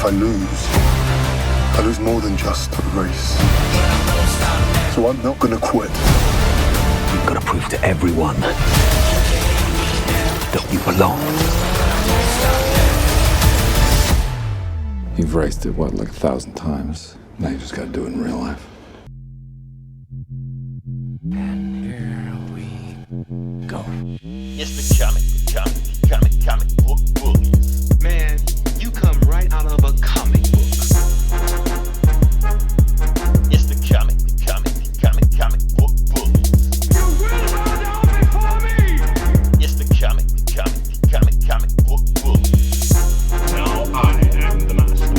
if I lose more than just a race. So I'm not gonna quit. You've got to prove to everyone that you belong. You've raced it, like 1,000 times? Now you just gotta do it in real life. And here we go. It's the comic book bullies. Man, you come right out of a comic book. It's the comic book bullies. You will bow down before me! It's the comic book bullies. Now I am the master.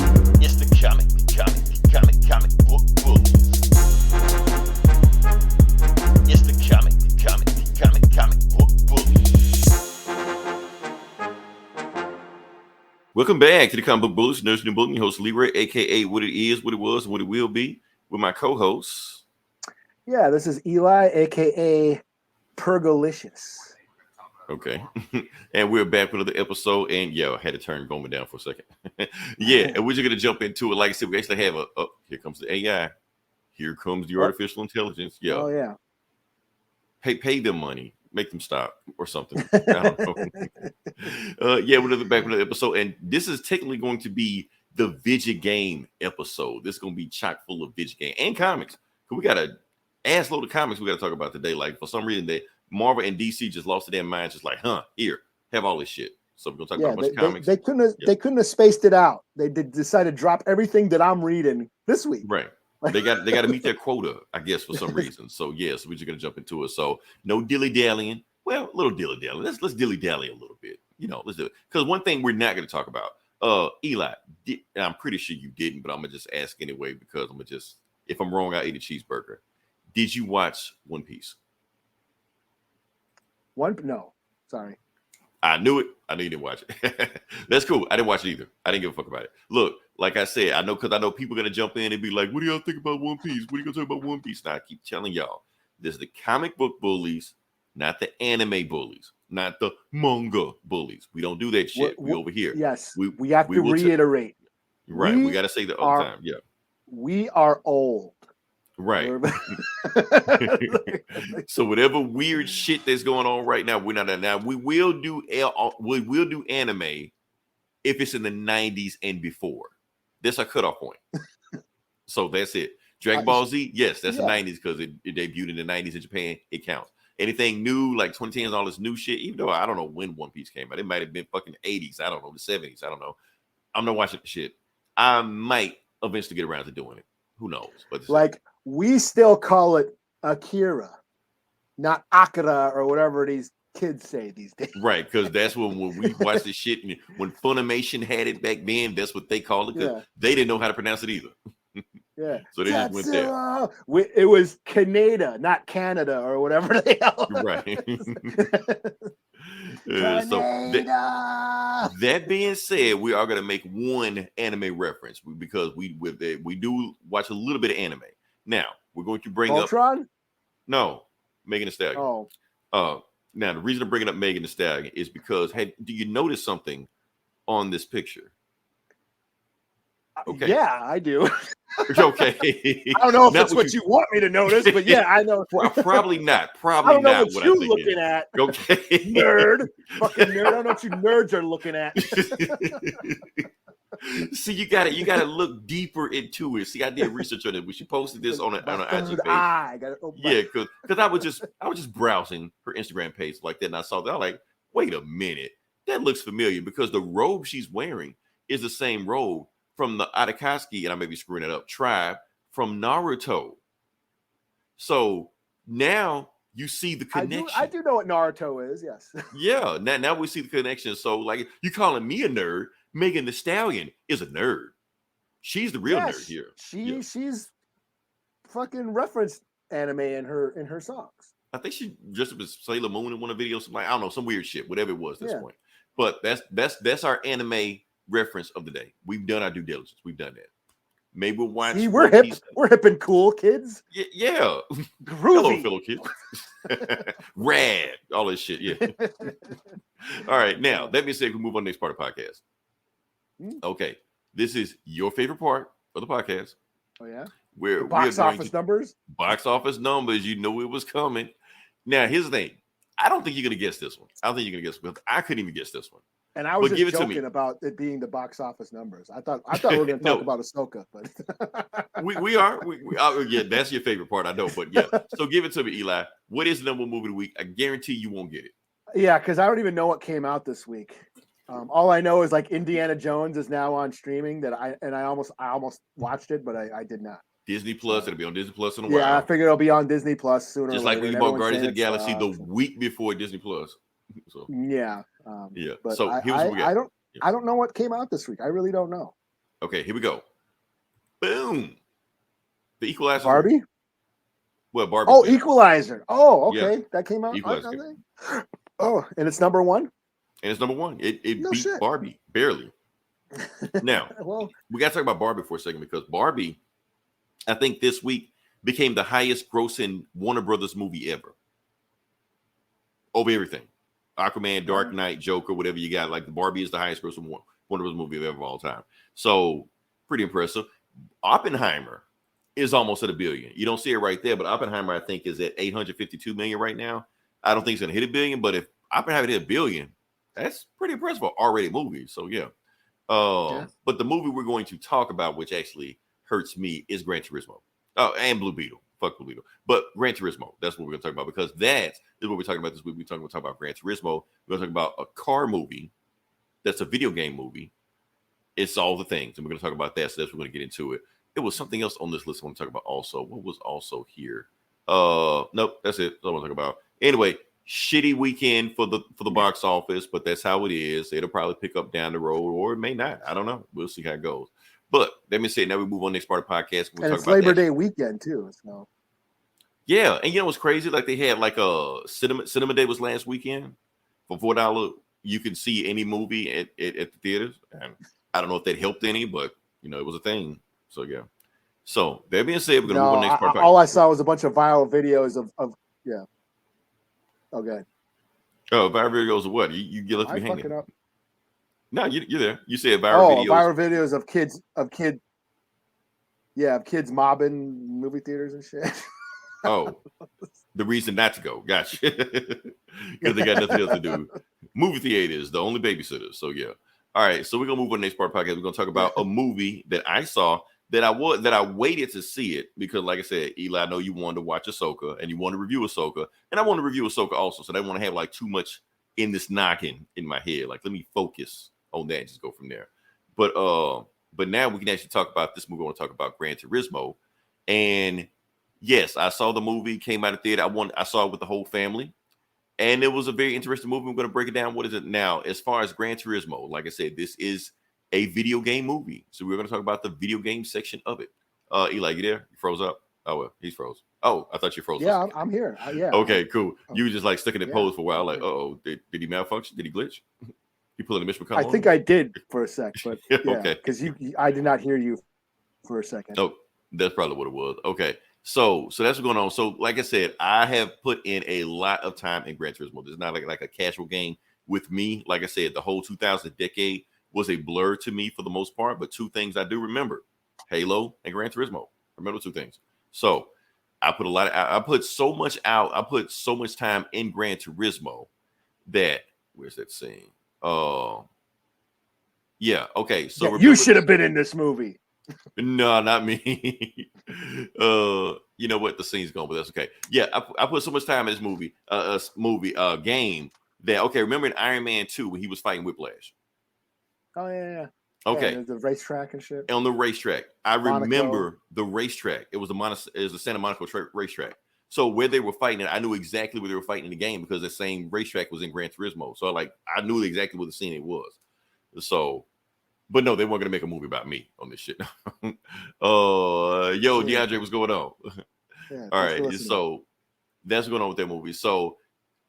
It's the comic book bullies. It's the comic book bullies. Welcome back to the Comic Book Bullies, Nurse New Bulletin, host Leroy, aka What It Is, What It Was, and What It Will Be, with my co-hosts. Yeah, this is Eli, aka Pergolicious. Okay. And we're back with another episode. And I had to turn Goldman down for a second. Yeah, and we're just gonna jump into it. Like I said, we actually have here comes the AI. Here comes the artificial intelligence. Yeah. Oh yeah. Pay them money. Make them stop or something. I don't know. We're back with another episode. And this is technically going to be the Vidja game episode. This is going to be chock full of Vidja game and comics. Because we got a ass load of comics we got to talk about today. Like, for some reason, Marvel and DC just lost their minds. Just like, here, have all this shit. So we're going to talk about a bunch of comics. They couldn't have spaced it out. They decided to drop everything that I'm reading this week. Right. They got to meet their quota, I guess, for some reason. So so we're just gonna jump into it. So no dilly dallying. Well, a little dilly dally. Let's dilly dally a little bit. Let's do it. Because one thing we're not gonna talk about, Eli. I'm pretty sure you didn't, but I'm gonna just ask anyway because if I'm wrong, I'll eat a cheeseburger. Did you watch One Piece? No, sorry. I knew it. I knew you didn't watch it. That's cool. I didn't watch it either. I didn't give a fuck about it. Look, like I said, I know people are going to jump in and be like, what do y'all think about One Piece? What are you going to talk about One Piece? Now, I keep telling y'all, this is the comic book bullies, not the anime bullies, not the manga bullies. We don't do that shit. We over here. Yes, we have to reiterate. Right. We got to say that all the time. Yeah. We are old. Right. So whatever weird shit that's going on right now, we're not now. We will do anime if it's in the 90s and before. That's our cutoff point. So that's it. Dragon Ball Z, yes, that's the 90s because it debuted in the 90s in Japan. It counts. Anything new, like 2010s, all this new shit, even though I don't know when One Piece came out. It might have been fucking 80s. I don't know. The 70s. I don't know. I'm not watching the shit. I might eventually get around to doing it. Who knows? But we still call it Akira, not Akira or whatever these kids say these days. Right, because that's when we watched this shit, and when Funimation had it back then, that's what they called it, because they didn't know how to pronounce it either. Yeah. So they just went there. It was Canada, not Canada or whatever they are. Right. So that being said, we are going to make one anime reference because we do watch a little bit of anime. Now, we're going to bring Voltron? up... No, Megan Thee Stallion. Oh. Now, the reason I'm bringing up Megan Thee Stallion is because, do you notice something on this picture? Okay. Yeah, I do. Okay. I don't know if that's what you want me to notice, but yeah, I know. Probably not. Probably I don't know not what what you're I'm thinking. looking at. Okay. Nerd. Fucking nerd. I don't know what you nerds are looking at. See, you gotta look deeper into it. See, I did research on it. She posted this on an IG page. Yeah, because I was just browsing her Instagram page like that, and I saw that. I'm like, wait a minute, that looks familiar because the robe she's wearing is the same robe from the Atakashi, and I may be screwing it up, tribe from Naruto. So now you see the connection. I do know what Naruto is, yes. Yeah, now we see the connection. So, like, you calling me a nerd, Megan Thee Stallion is a nerd. She's the real nerd here. She's fucking referenced anime in her songs. I think she dressed up as Sailor Moon in one of the videos, like, I don't know, some weird shit, whatever it was at this point. But that's our anime reference of the day. We've done our due diligence. We've done that. Maybe we'll watch. See, we're hip. We're hip and cool, kids. Yeah. Groovy. Hello, fellow kids. Rad. All this shit. Yeah. All right. Now, that being said, we move on to the next part of the podcast. Okay. this is your favorite part of the podcast. Oh yeah. Where The box office numbers. Box office numbers. You know it was coming. Now here's the thing. I don't think you're gonna guess this one. I don't think you're gonna guess this. I couldn't even guess this one. And I was But just give it to joking me. about it being the box office numbers. I thought we were going to talk No. about Ahsoka, but We are. Yeah, that's your favorite part. I know, but yeah. So give it to me, Eli. What is the number one movie of the week? I guarantee you won't get it. yeah, because I don't even know what came out this week. All I know is like Indiana Jones is now on streaming. I almost watched it, but I did not. Disney Plus. It'll be on Disney Plus in a while. Yeah, I figured it'll be on Disney Plus sooner. Just or like later, we and bought everyone's Guardians of the saying Galaxy it the sucks. week before Disney Plus. So Yeah. yeah. But So here's what we got. I don't know what came out this week. I really don't know. Okay, here we go. Boom. The Equalizer. Barbie? Well, Barbie. Oh, Equalizer. Oh, okay. Yeah. That came out. Equalizer. Oh, and it's number one? And it's number one. It No beat shit. Barbie barely. Now, Well, we got to talk about Barbie for a second because Barbie, I think this week became the highest grossing Warner Brothers movie ever. Over everything. Aquaman, Dark Knight, Joker, whatever you got. Like the Barbie is the highest grossing Warner Brothers movie of all time. So pretty impressive. Oppenheimer is almost at $1 billion. You don't see it right there, but Oppenheimer, I think, is at 852 million right now. I don't think it's gonna hit $1 billion, but if Oppenheimer hit $1 billion, that's pretty impressive for R-rated movie. So yeah. But the movie we're going to talk about, which actually hurts me, is Gran Turismo. Oh, and Blue Beetle. Fuck Blue Beetle. But Gran Turismo, that's what we're gonna talk about because that is what we're talking about this week. We're talking about Gran Turismo. We're gonna talk about a car movie that's a video game movie. It's all the things, and we're gonna talk about that. So that's what we're gonna get into it. It was something else on this list I want to talk about also. What was also here? Nope, that's it. That's what I want to talk about. Anyway, shitty weekend for the box office, but that's how it is. It'll probably pick up down the road, or it may not. I don't know. We'll see how it goes. But let me say, now we move on to the next part of the podcast. and it's Labor Day weekend too. So Yeah, and you know what's crazy? Like they had like a cinema day was last weekend for $4. You could see any movie at the theaters, and I don't know if that helped any, but you know it was a thing. So yeah. So that being said, we're gonna move on to the next part. All I saw was a bunch of viral videos of yeah. Okay. Oh, viral videos of what? You get left I hanging. fucking up. No, you're there. You said viral videos. Viral videos of kids. Yeah, of kids mobbing movie theaters and shit. Oh, the reason not to go. Gotcha. Because they got nothing else to do. Movie theaters, the only babysitters. So yeah. All right. So we're gonna move on to the next part of the podcast. We're gonna talk about a movie that I saw that I waited to see it because, like I said, Eli, I know you wanted to watch Ahsoka and you want to review Ahsoka, and I want to review Ahsoka also. So I don't want to have like too much in this knocking in my head. Like, let me focus on that and just go from there. But now we can actually talk about this movie. I want to talk about Gran Turismo, and yes, I saw the movie, came out of theater. I saw it with the whole family, and it was a very interesting movie. We're going to break it down. What is it now? As far as Gran Turismo, like I said, this is a video game movie. So we're going to talk about the video game section of it. Eli, you there? You froze up? Oh, well, he's froze. Oh, I thought you froze. Yeah, I'm here. Yeah. Okay, cool. You were just like sticking in Yeah. pose for a while. Like, oh, did he malfunction? Did he glitch? You pulling a Mitch McConnell? I think I did for a sec, but yeah, Okay. because I did not hear you for a second. Oh, that's probably what it was. Okay. So that's what's going on. So, like I said, I have put in a lot of time in Gran Turismo. This is not like a casual game with me. Like I said, the whole 2000 decade was a blur to me for the most part. But two things I do remember: Halo and Gran Turismo. Remember two things. So I put so much out. I put so much time in Gran Turismo that where's that scene? Yeah. Okay. So Yeah, you should have been in this movie. No, not me. You know what? The scene's gone, but that's okay. Yeah, I put so much time in this movie, game that okay. Remember in Iron Man 2 when he was fighting Whiplash? Oh yeah. Okay, Yeah, the racetrack and shit. on the racetrack, I Monaco. remember the racetrack. It was a Santa Monica racetrack. So where they were fighting, I knew exactly where they were fighting in the game because the same racetrack was in Gran Turismo. So I knew exactly what the scene it was. So. But no, they weren't gonna make a movie about me on this shit. DeAndre, what's going on? Yeah, All right, so that's going on with that movie. So,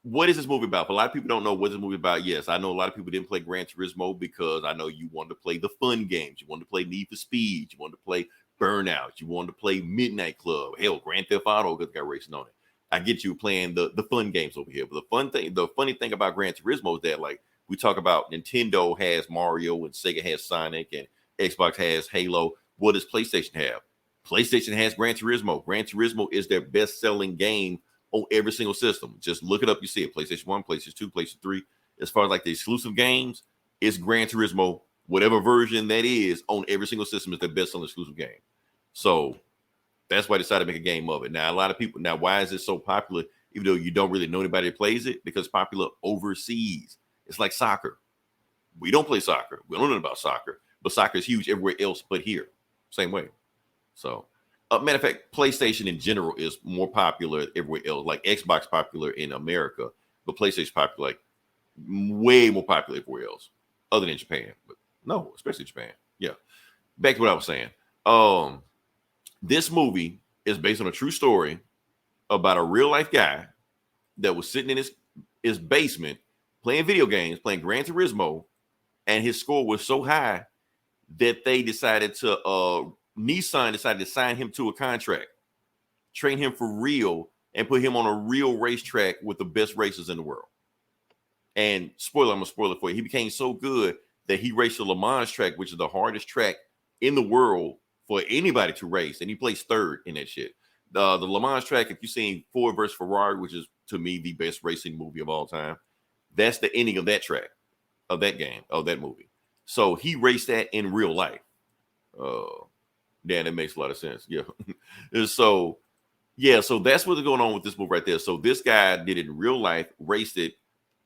what is this movie about? A lot of people don't know what this movie about. Yes, I know a lot of people didn't play Gran Turismo because I know you wanted to play the fun games. You wanted to play Need for Speed. You wanted to play Burnout. You wanted to play Midnight Club. Hell, Grand Theft Auto because it got racing on it. I get you playing the fun games over here. But the funny thing about Gran Turismo is that like we talk about Nintendo has Mario and Sega has Sonic and Xbox has Halo. What does PlayStation have? PlayStation has Gran Turismo. Gran Turismo is their best-selling game on every single system. Just look it up, you see it. PlayStation 1, PlayStation 2, PlayStation 3. As far as like the exclusive games, it's Gran Turismo, whatever version that is, on every single system is the best-selling exclusive game. So that's why I decided to make a game of it. Now, a lot of people, now why is it so popular, even though you don't really know anybody that plays it? Because it's popular overseas. It's like soccer. We don't play soccer. We don't know about soccer, but soccer is huge everywhere else but here. Same way. So, matter of fact, PlayStation in general is more popular everywhere else. Like Xbox popular in America, but PlayStation popular, like way more popular everywhere else, other than Japan. But no, especially Japan. Yeah. Back to what I was saying. This movie is based on a true story about a real life guy that was sitting in his basement playing video games, playing Gran Turismo, and his score was so high that they decided to Nissan decided to sign him to a contract, train him for real, and put him on a real racetrack with the best racers in the world. And spoiler, I'm gonna spoil it for you. He became so good that he raced the Le Mans track, which is the hardest track in the world for anybody to race, and he placed third in that shit. The Le Mans track, if you've seen Ford versus Ferrari, which is to me the best racing movie of all time, that's the ending of that track, of that game, of that movie. So he raced that in real life. Yeah, that makes a lot of sense. Yeah. So that's what's going on with this movie right there. So this guy did it in real life, raced it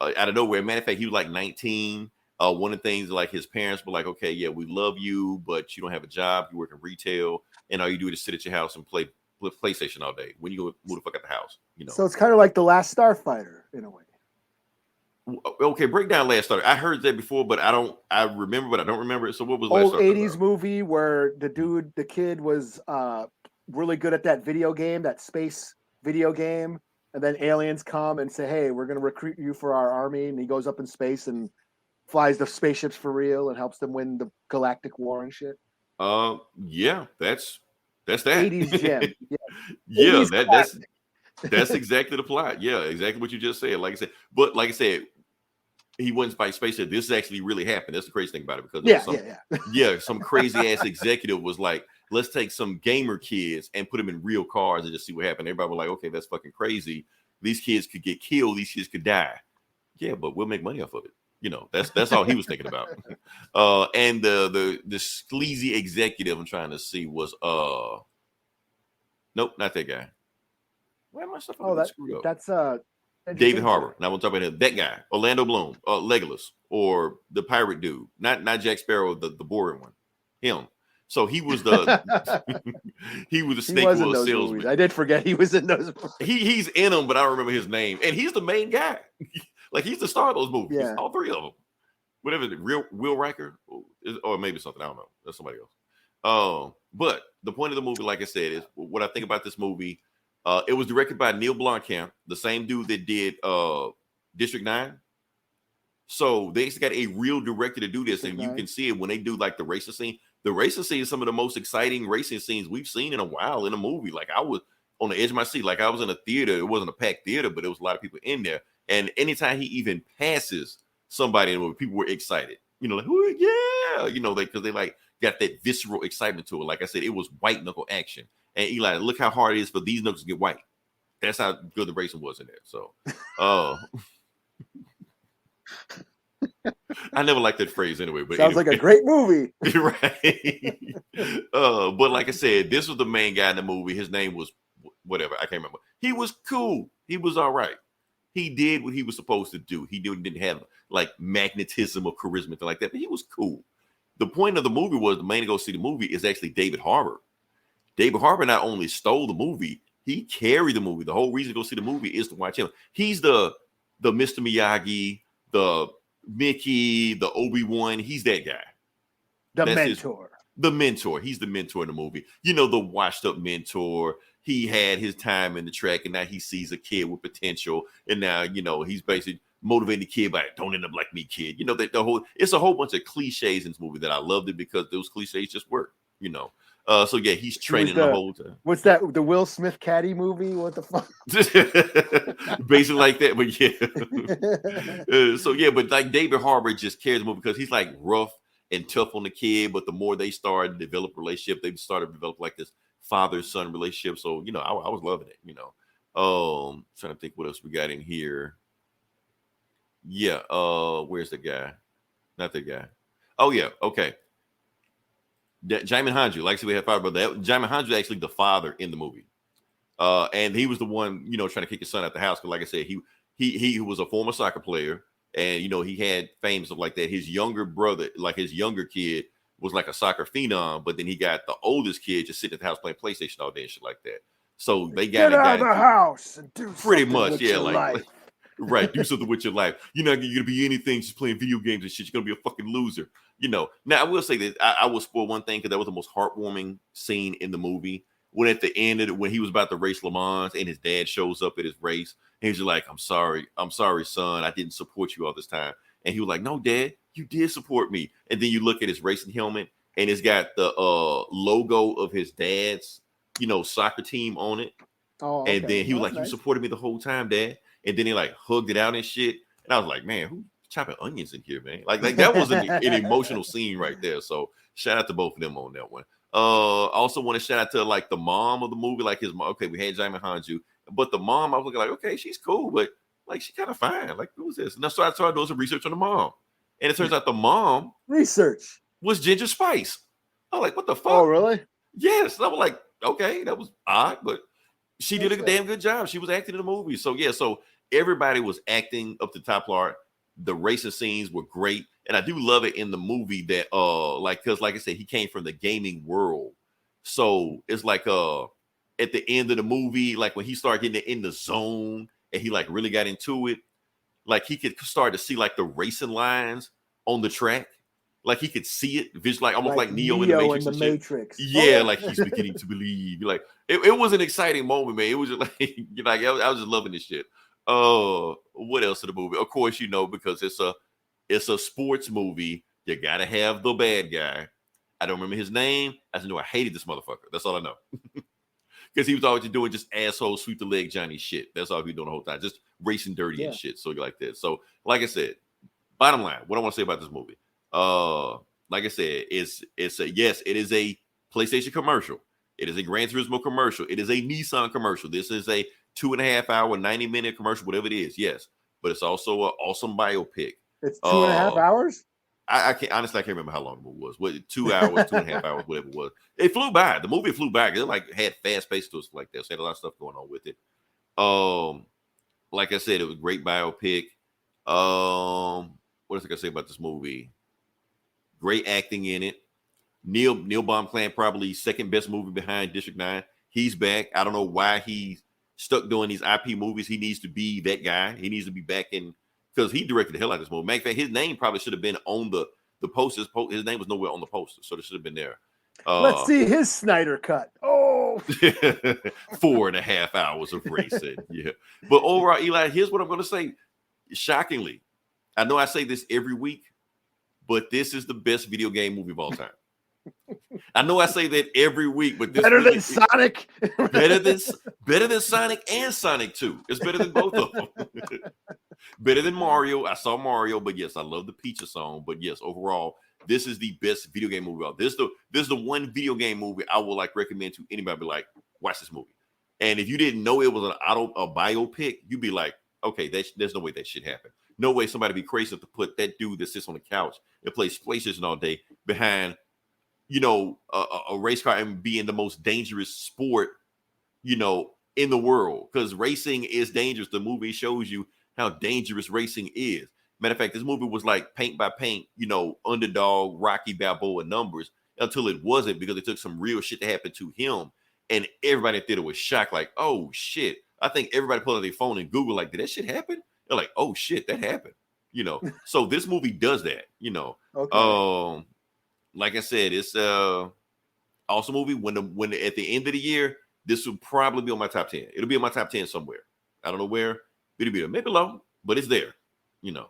out of nowhere. Matter of fact, he was like 19. One of the things, like his parents were like, okay, yeah, we love you, but you don't have a job. You work in retail, and all you do is sit at your house and play PlayStation all day. When you go move the fuck out the house, you know. So it's kind of like The Last Starfighter in a way. Okay, break down Last Starfighter. I heard that before, but I remember, but I don't remember it. So what was Last old Starfighter 80s movie where the kid was really good at that video game, that space video game, and then aliens come and say, hey, we're going to recruit you for our army, and he goes up in space and flies the spaceships for real and helps them win the galactic war and shit. Yeah, that's that 80s gem. Yeah, 80s that's exactly the plot. Yeah, exactly what you just said. Like I said, he went by space. Said this actually really happened. That's the crazy thing about it, because some crazy ass executive was like, let's take some gamer kids and put them in real cars and just see what happened. Everybody was like, okay, that's fucking crazy. These kids could get killed. These kids could die. Yeah, but we'll make money off of it. You know, that's all he was thinking about. And the sleazy executive I'm trying to see was nope, not that guy. Why am I stuff screwed up? That's David Harbour. Now we'll talk about him. That guy, Orlando Bloom, Legolas, or the pirate dude, not Jack Sparrow, the boring one. Him. So he was the snake oil salesman. Movies. I did forget he was in those movies. He's in them, but I don't remember his name. And he's the main guy. Like he's the star of those movies. Yeah. All three of them. Whatever, Will Riker, or maybe something. I don't know. That's somebody else. But the point of the movie, like I said, is what I think about this movie. It was directed by Neil Blomkamp, the same dude that did District 9. So they actually got a real director to do this, and you can see it when they do like the racing scene. The racing scene is some of the most exciting racing scenes we've seen in a while in a movie. Like I was on the edge of my seat, like I was in a theater. It wasn't a packed theater, but there was a lot of people in there. And anytime he even passes somebody in the movie, people were excited. You know, like, ooh, yeah, you know, because they like got that visceral excitement to it. Like I said, it was white knuckle action. And Eli, look how hard it is for these knuckles to get white. That's how good the racing was in there. So, I never liked that phrase anyway. But sounds like a great movie, right? But like I said, this was the main guy in the movie. His name was whatever, I can't remember. He was cool. He was all right. He did what he was supposed to do. He didn't have like magnetism or charisma, anything like that. But he was cool. The point of the movie was the main to go see the movie is actually David Harbour. David Harbour not only stole the movie, he carried the movie. The whole reason to go see the movie is to watch him. He's the Mr. Miyagi, the Mickey, the Obi-Wan. He's that guy. That's mentor. The mentor. He's the mentor in the movie. You know, the washed up mentor. He had his time in the track, and now he sees a kid with potential. And now, you know, he's basically motivating the kid by don't end up like me, kid. You know, it's a whole bunch of cliches in this movie that I loved it because those cliches just work, you know. So yeah, he's training the whole time. What's that? The Will Smith Caddy movie? What the fuck? Basically like that, but yeah. So yeah, but like David Harbour just carries the movie because he's like rough. and tough on the kid, but the more they started to develop a relationship, they started to develop like this father-son relationship. So, you know, I was loving it, you know. Trying to think what else we got in here. Yeah, where's the guy? Not the guy. Oh, yeah, okay. Jamin Hanju, like I said, we had five brothers. Jamin Hanju is actually the father in the movie. And he was the one, you know, trying to kick his son out the house. Because like I said, he was a former soccer player. And, you know, he had fame, stuff like that. His younger brother, like his younger kid, was like a soccer phenom. But then he got the oldest kid just sitting at the house playing PlayStation all day and shit like that. So they got Get out of the house and do pretty something much, with yeah, your like life. right, do something with your life. You're not gonna be anything just playing video games and shit. You're gonna be a fucking loser, you know. Now I will say that I will spoil one thing because that was the most heartwarming scene in the movie. When at the end of it, when he was about to race Le Mans and his dad shows up at his race, and he's just like, I'm sorry, son, I didn't support you all this time. And he was like, no, Dad, you did support me. And then you look at his racing helmet, and it's got the logo of his dad's, you know, soccer team on it. Oh, okay. And then he was like, nice. you supported me the whole time, Dad. And then he like hugged it out and shit. And I was like, man, who chopping onions in here, man? Like that was an emotional scene right there. So shout out to both of them on that one. Also want to shout out to like the mom of the movie, like his mom. Okay, we had Jamin Hanju, but the mom, I was looking like, okay, she's cool, but like she kind of fine. Like, who was this? And so I started doing some research on the mom. And it turns out the mom research was Ginger Spice. I was like, what the fuck? Oh, really? Yes. I was like, okay, that was odd, but she did a damn good job. She was acting in the movie. So yeah, so everybody was acting up to top art. The racing scenes were great. And I do love it in the movie that like, because like I said, he came from the gaming world. So it's like at the end of the movie, like when he started getting in the zone and he like really got into it, like he could start to see like the racing lines on the track. Like he could see it, like almost like Neo in the Matrix. Yeah, like he's beginning to believe. Like it was an exciting moment, man. It was just like, you know, I was just loving this shit. What else in the movie? Of course, you know, because it's a sports movie. You gotta have the bad guy. I don't remember his name. I just know I hated this motherfucker. That's all I know. Because he was always doing just asshole sweep the leg Johnny shit. That's all he was doing the whole time, just racing dirty and shit. So like that. So like I said, bottom line, what I want to say about this movie. Like I said, it's a yes, it is a PlayStation commercial. It is a Gran Turismo commercial. It is a Nissan commercial. This is a 2.5 hour, 90-minute commercial, whatever it is. Yes, but it's also an awesome biopic. It's 2.5 hours. I can't honestly. I can't remember how long the movie was. What 2 hours, 2.5 hours, whatever it was. It flew by. The movie flew by. It like had fast pace to us like that. So had a lot of stuff going on with it. Like I said, it was a great biopic. What else I can say about this movie? Great acting in it. Neil Blomkamp, probably second best movie behind District 9. He's back. I don't know why he's stuck doing these IP movies. He needs to be that guy. He needs to be back in, because he directed the hell out of this movie. Matter of fact, his name probably should have been on the posters. His name was nowhere on the poster, so it should have been there. Let's see his Snyder cut. Oh, 4.5 hours of racing. Yeah. But overall, Eli, here's what I'm going to say. Shockingly, I know I say this every week, but this is the best video game movie of all time. I know I say that every week, but this better than Sonic. better than Sonic and Sonic 2. It's better than both of them. Better than Mario. I saw Mario, but yes, I love the Peaches song. But yes, overall, this is the best video game movie out. This is the one video game movie I would like recommend to anybody. Be like, watch this movie. And if you didn't know it was a biopic, you'd be like, okay, there's no way that shit happened. No way somebody be crazy enough to put that dude that sits on the couch and plays PlayStation all day behind, you know, a race car and be in the most dangerous sport, you know, in the world. Because racing is dangerous. The movie shows you how dangerous racing is. Matter of fact, this movie was like paint by paint, you know, underdog, Rocky Balboa numbers until it wasn't, because it took some real shit to happen to him. And everybody in the theater was shocked, like, oh, shit. I think everybody pulled out their phone and Google, like, did that shit happen? They're like, oh, shit, that happened. You know, so this movie does that, you know. Okay. Like I said, it's awesome movie. When at the end of the year, this will probably be on my top 10. It'll be on my top 10 somewhere. I don't know where. It'll be maybe low, but it's there, you know.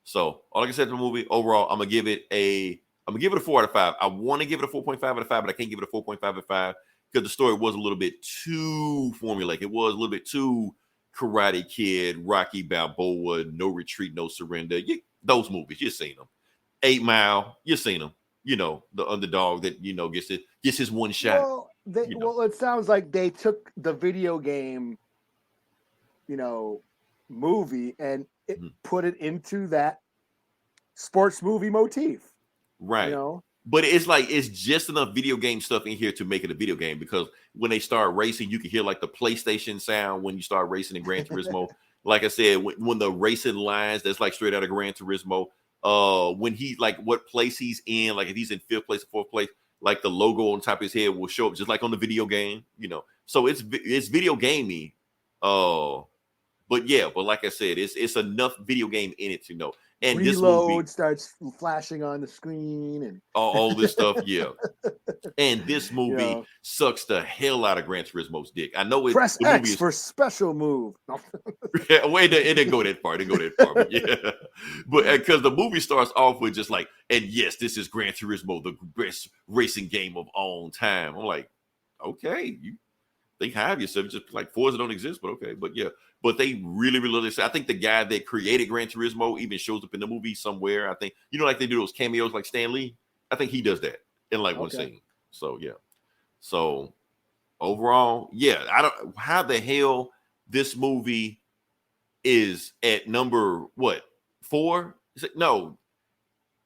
So all I can say to the movie overall, I'm gonna give it a 4 out of 5. I want to give it a 4.5 out of 5, but I can't give it a 4.5 out of 5 because the story was a little bit too formulaic. It was a little bit too Karate Kid, Rocky Balboa, No Retreat, No Surrender. Those movies, you've seen them. 8 Mile, you've seen them. the underdog that gets his one shot. Well, you know. well, it sounds like they took the video game, movie and put it into that sports movie motif. Right. But it's just enough video game stuff in here to make it a video game, because when they start racing, you can hear like the PlayStation sound when you start racing in Gran Turismo. Like I said, when the racing lines, that's like straight out of Gran Turismo. When he like what place he's in, like if he's in 5th place or 4th place, like the logo on top of his head will show up just like on the video game, So it's video gamey. But like I said, it's enough video game in it to know. And Reload this movie starts flashing on the screen and all this stuff, yeah. And this movie sucks the hell out of Gran Turismo's dick. I know it. Press the X movie is, for special move. Wait, it didn't go that far. It didn't go that far, but yeah. But because the movie starts off with just like, and yes, this is Gran Turismo, the best racing game of all time. I'm like, okay, you think high of yourself. Just like Forza don't exist, but okay, but yeah. But they really, really, I think the guy that created Gran Turismo even shows up in the movie somewhere. I think, like they do those cameos like Stan Lee. I think he does that in like one scene. So, yeah. So, overall, yeah. I don't, how the hell this movie is at number, 4? No.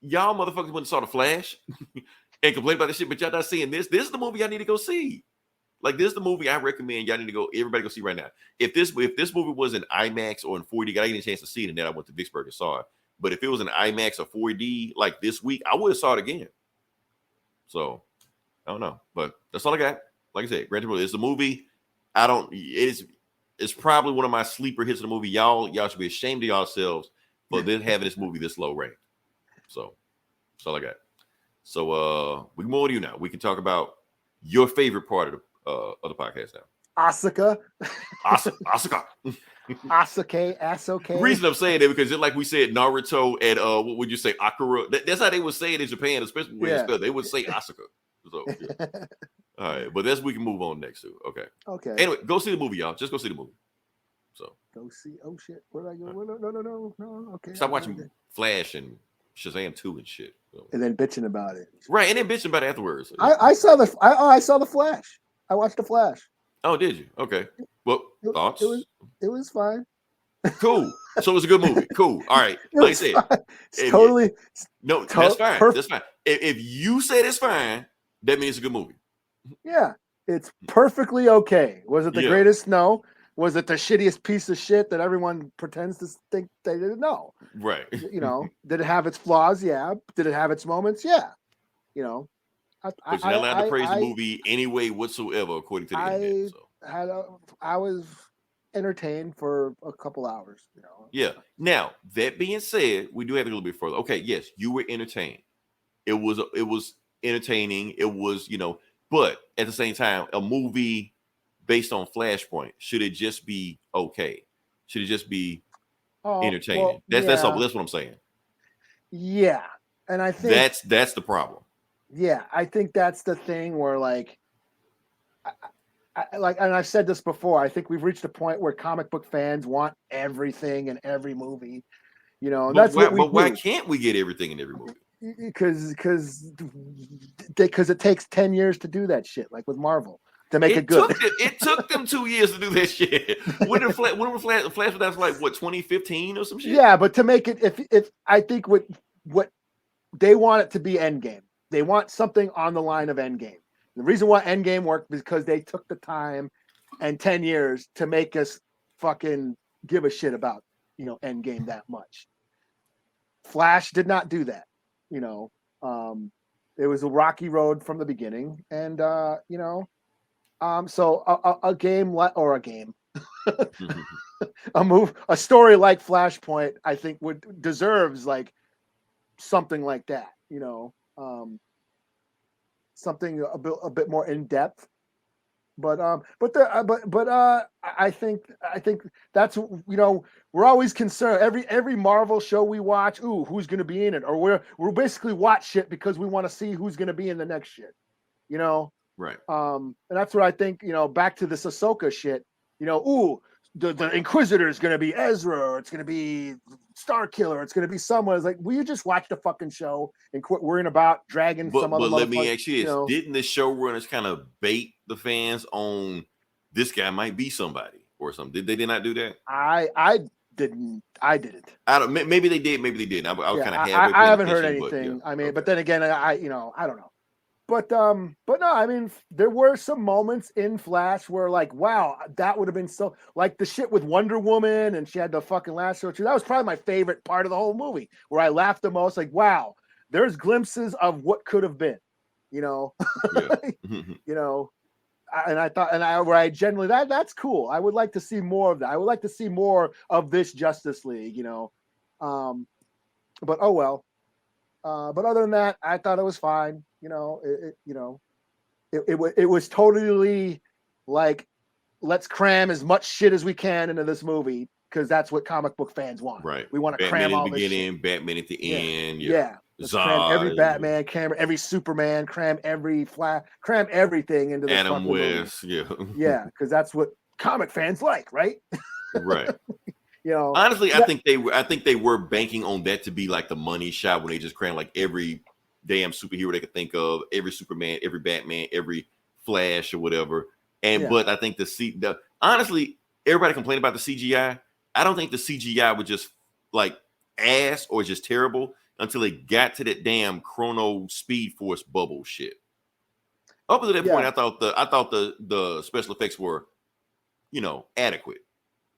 Y'all motherfuckers went and saw The Flash and complained about this shit, but y'all not seeing this. This is the movie I need to go see. Like, this is the movie I recommend y'all need to everybody go see right now. If this movie was in IMAX or in 4D, I didn't get a chance to see it, and then I went to Vicksburg and saw it. But if it was in IMAX or 4D, like this week, I would have saw it again. So, I don't know. But that's all I got. Like I said, Gran Turismo is the movie. It's probably one of my sleeper hits of the movie. Y'all should be ashamed of yourselves for having this movie this low ranked. So, that's all I got. So, we can move on to you now. We can talk about your favorite part of the podcast now. Ashoka. Ashoka. Ashoka. The reason I'm saying that because just like we said Naruto and what would you say, Akira? That's how they would say it in Japan, especially when it's spelled. They would say Ashoka. So yeah. All right, but we can move on next to. Okay. Anyway, go see the movie, y'all. Just go see the movie. So go see. Oh shit! Where did I go? No. Okay. Stop watching Flash and Shazam 2 and shit. So. And then bitching about it. Right, and then bitching about it afterwards. I saw the Flash. I watched the Flash. Oh, did you? Okay. Well, thoughts? It was fine. Cool. So it was a good movie. Cool. All right. Like I said, it's totally. No, that's fine. That's fine. If you said it's fine, that means it's a good movie. Yeah, it's perfectly okay. Was it the greatest? No. Was it the shittiest piece of shit that everyone pretends to think they didn't know? Right. Did it have its flaws? Yeah. Did it have its moments? Yeah. But you're not allowed to praise the movie any way whatsoever, according to the internet. So. I was entertained for a couple hours. Yeah. Now that being said, we do have to go a little bit further. Okay. Yes, you were entertained. It was entertaining. It was but at the same time, a movie based on Flashpoint, should it just be okay? Should it just be entertaining? Well, that's what I'm saying. Yeah, and I think that's the problem. Yeah, I think that's the thing where like, and I've said this before. I think we've reached a point where comic book fans want everything in every movie. That's why can't we get everything in every movie? Because it takes 10 years to do that shit, like with Marvel, to make it good. It took them 2 years to do that shit. When were Flash was like 2015 or some shit? Yeah, but to make it, if I think what they want it to be Endgame. They want something on the line of Endgame. The reason why Endgame worked is because they took the time and 10 years to make us fucking give a shit about, Endgame that much. Flash did not do that. It was a rocky road from the beginning. And, so a game, a story like Flashpoint, I think deserves like something like that, something a bit more in depth, but I think that's we're always concerned every Marvel show we watch. Ooh, who's going to be in it? Or we're basically watch shit because we want to see who's going to be in the next shit, Right. And that's what I think. Back to this Ahsoka shit. Ooh, the Inquisitor is going to be Ezra, or it's going to be Star Killer, it's going to be someone. It's like, will you just watch the fucking show and quit worrying about dragging some other But let me ask you this: you know? didn't the showrunners kind of bait the fans on this guy might be somebody or something? Did not do that? I didn't. I don't. Maybe they did. Maybe they didn't. I was kind of I haven't heard anything. But, yeah. I mean, Okay. but then again, I don't know. But no, I mean, there were some moments in Flash where, like, wow, that would have been so, like the shit with Wonder Woman, and she had the fucking lasso too. That was probably my favorite part of the whole movie, where I laughed the most. Like, wow, there's glimpses of what could have been, you know, Yeah. you know. And I thought, where I generally that's cool. I would like to see more of that. I would like to see more of this Justice League, you know. But oh well. But other than that, I thought it was fine. You know, it was totally like, let's cram as much shit as we can into this movie, because that's what comic book fans want. Right. We want to Batman cram all at the this beginning, shit. Batman at the end. Yeah. Let's cram every Batman, cram every Superman, cram every Flash, cram everything into this Adam fucking movie. West. Yeah. Yeah, because that's what comic fans like, right? Right. You know, Honestly, I think they were banking on that to be like the money shot when they just crammed like every damn superhero they could think of, every Superman, every Batman, every Flash or whatever. And but I think honestly, everybody complained about the CGI. I don't think the CGI was just like ass or just terrible until it got to that damn Chrono Speed Force bubble shit. Up to that point, I thought the special effects were, you know, adequate.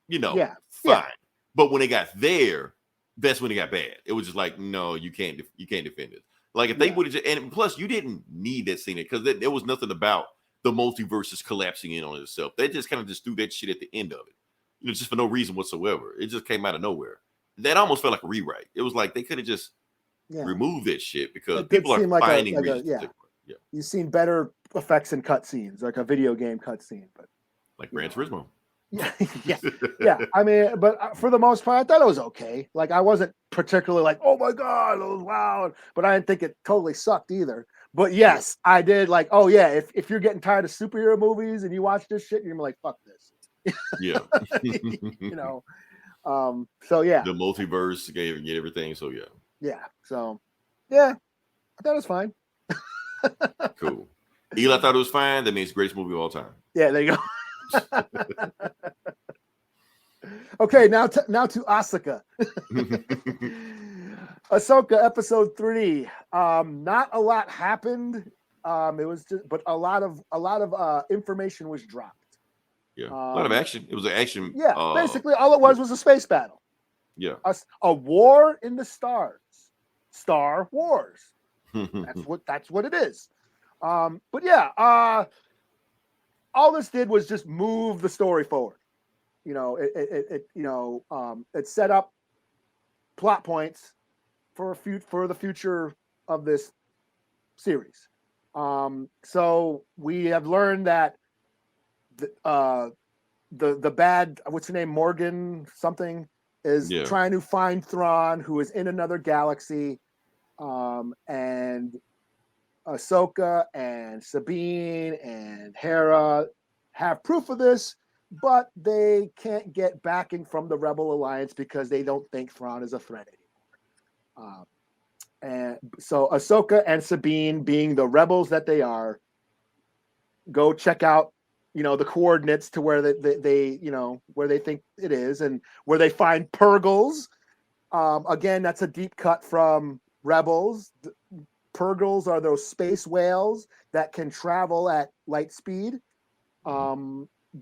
You know, fine. Yeah. But when it got there, that's when it got bad. It was just like, no, you can't defend it. Like if they would have, and plus you didn't need that scene because there was nothing about the multiverses collapsing in on itself. They just kind of just threw that shit at the end of it, you know, just for no reason whatsoever. It just came out of nowhere. That almost felt like a rewrite. It was like they could have just removed that shit because people are finding reasons. Yeah, you've seen better effects in cutscenes, like a video game cutscene, but like Gran Turismo. Yeah. I mean, but for the most part, I thought it was okay. Like, I wasn't particularly like, oh my god, it was loud, but I didn't think it totally sucked either. But yes, I did like, oh yeah, if you're getting tired of superhero movies and you watch this shit, you're like, fuck this. Yeah. You know. So yeah. The multiverse gave everything. So yeah. Yeah. So yeah, I thought it was fine. Cool. Eli thought it was fine. That means greatest movie of all time. Yeah, there you go. Okay, now to Ashoka. Ahsoka episode 3. Not a lot happened. It was just, but a lot of information was dropped. Yeah, a lot of action. It was an action. Yeah, basically all it was a space battle. Yeah, a war in the stars. Star Wars. That's what it is. But yeah, all this did was just move the story forward. You know, it set up plot points for the future of this series. So we have learned that the bad, what's her name, Morgan something, is trying to find Thrawn, who is in another galaxy, and Ahsoka and Sabine and Hera have proof of this, but they can't get backing from the Rebel Alliance because they don't think Thrawn is a threat anymore. And so Ahsoka and Sabine, being the rebels that they are, go check out, you know, the coordinates to where they you know, where they think it is, and where they find Purgles. Again, that's a deep cut from Rebels. Purgles are those space whales that can travel at light speed.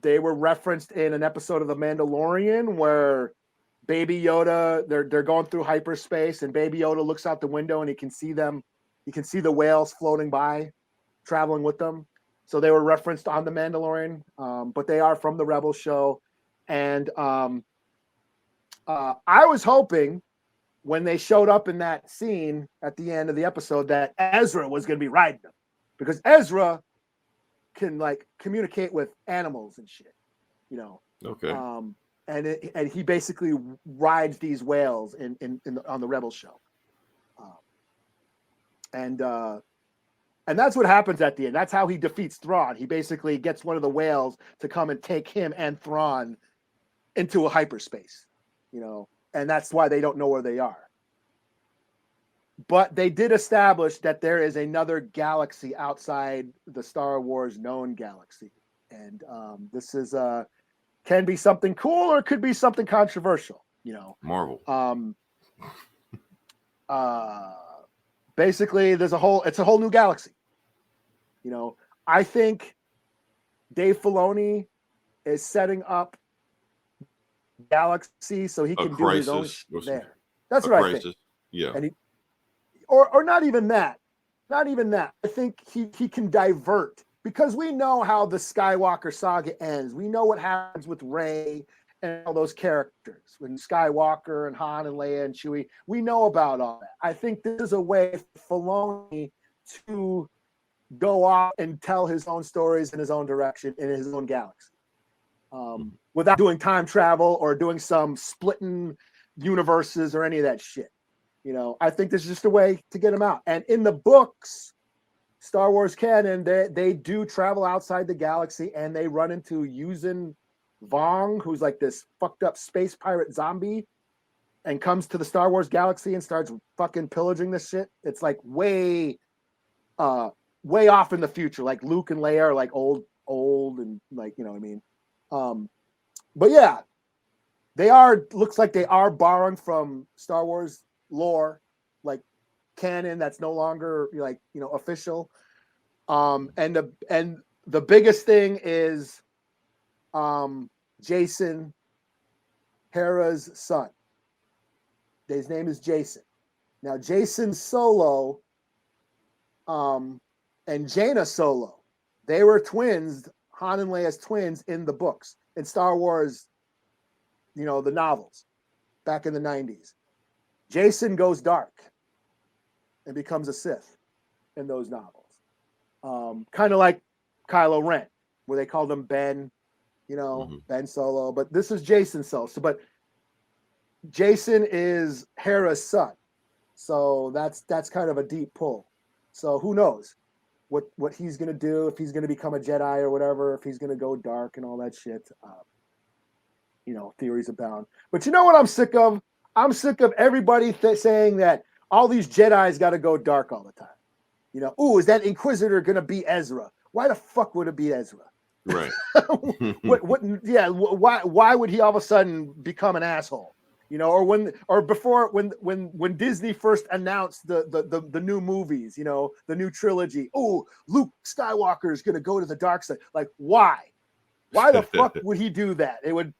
They were referenced in an episode of The Mandalorian where Baby Yoda, they're going through hyperspace, and Baby Yoda looks out the window and he can see them. He can see the whales floating by, traveling with them. So they were referenced on The Mandalorian, but they are from the Rebels show. And I was hoping when they showed up in that scene at the end of the episode that Ezra was going to be riding them, because Ezra can like communicate with animals and shit, you know. Okay. And he basically rides these whales on the Rebel show. And that's what happens at the end. That's how he defeats Thrawn. He basically gets one of the whales to come and take him and Thrawn into a hyperspace, and that's why they don't know where they are. But they did establish that there is another galaxy outside the Star Wars known galaxy. And this is can be something cool or it could be something controversial, Marvel. Basically it's a whole new galaxy. I think Dave Filoni is setting up galaxy so he can do his own there. That's what I think. Yeah. And or not even that. Not even that. I think he can divert, because we know how the Skywalker saga ends. We know what happens with Rey and all those characters, when Skywalker and Han and Leia and Chewie. We know about all that. I think this is a way for Filoni to go off and tell his own stories in his own direction, in his own galaxy, without doing time travel or doing some splitting universes or any of that shit. I think this is just a way to get him out. And in the books, Star Wars canon, they do travel outside the galaxy, and they run into Yuzin Vong, who's like this fucked up space pirate zombie, and comes to the Star Wars galaxy and starts fucking pillaging this shit. It's like way off in the future. Like Luke and Leia are like old and like, what I mean? But yeah, looks like they are borrowing from Star Wars lore, like canon that's no longer official. And the biggest thing is Jason, Hera's son. His name is Jason. Now Jason Solo and Jaina Solo, they were twins, Han and Leia's twins in the books, in Star Wars, the novels back in the 90s. Jason goes dark and becomes a Sith in those novels. Kind of like Kylo Ren, where they called him Ben, Ben Solo. But this is Jason Solo. But Jason is Hera's son. So that's kind of a deep pull. So who knows what he's going to do, if he's going to become a Jedi or whatever, if he's going to go dark and all that shit. Theories abound. But you know what I'm sick of? I'm sick of everybody saying that all these Jedis got to go dark all the time. Is that Inquisitor going to be Ezra? Why the fuck would it be Ezra? Right. Why would he all of a sudden become an asshole? When Disney first announced the new movies, the new trilogy. Oh, Luke Skywalker is going to go to the dark side. Like, why? Why the fuck would he do that? It would,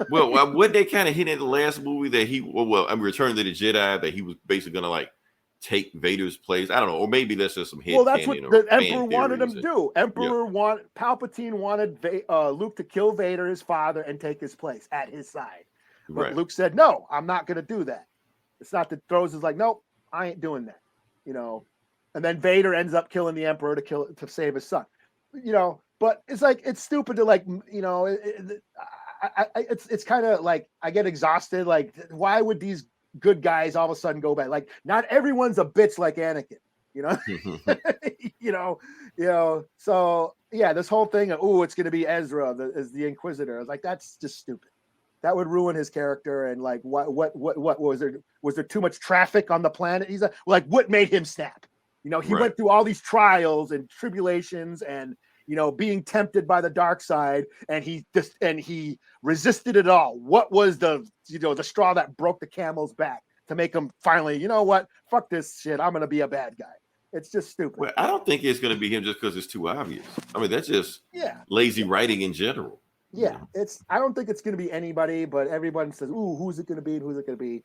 Well, what they kind of hit in the last movie that Return to the Jedi, that he was basically going to like take Vader's place. I don't know, or maybe that's just some hit. That's what the Emperor wanted him to do. Palpatine wanted Luke to kill Vader, his father, and take his place at his side. But Luke said, "No, I'm not going to do that." It's not that Thrones is like, "Nope, I ain't doing that." And then Vader ends up killing the Emperor to save his son. But it's like, it's stupid to like, it's kind of like, I get exhausted. Like, why would these good guys all of a sudden go bad? Like, not everyone's a bitch like Anakin, So yeah, this whole thing of, it's going to be Ezra as the Inquisitor. I was like, that's just stupid. That would ruin his character. And like, what was there? Was there too much traffic on the planet? He's like, what made him snap? He went through all these trials and tribulations and, being tempted by the dark side, and he resisted it all. What was the straw that broke the camel's back to make him finally, fuck this shit, I'm going to be a bad guy? It's just stupid. Well, I don't think it's going to be him just because it's too obvious. I mean, that's just lazy writing in general. Yeah, I don't think it's going to be anybody, but everyone says, "Ooh, who's it going to be? Who's it going to be?"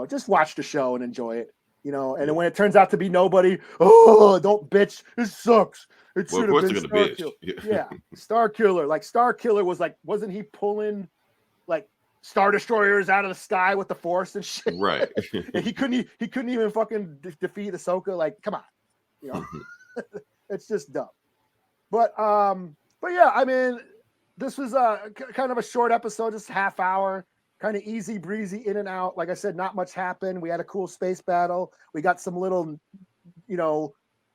Just watch the show and enjoy it. And then when it turns out to be nobody, don't bitch. It sucks. It should have been Star Killer. Yeah, Star Killer. Like, Star Killer was like, wasn't he pulling like Star Destroyers out of the sky with the Force and shit? Right. And he couldn't even fucking defeat Ahsoka. Like, come on, it's just dumb. But yeah, I mean, this was kind of a short episode, just half hour. Kind of easy breezy in and out. Like I said, not much happened. We had a cool space battle. We got some little,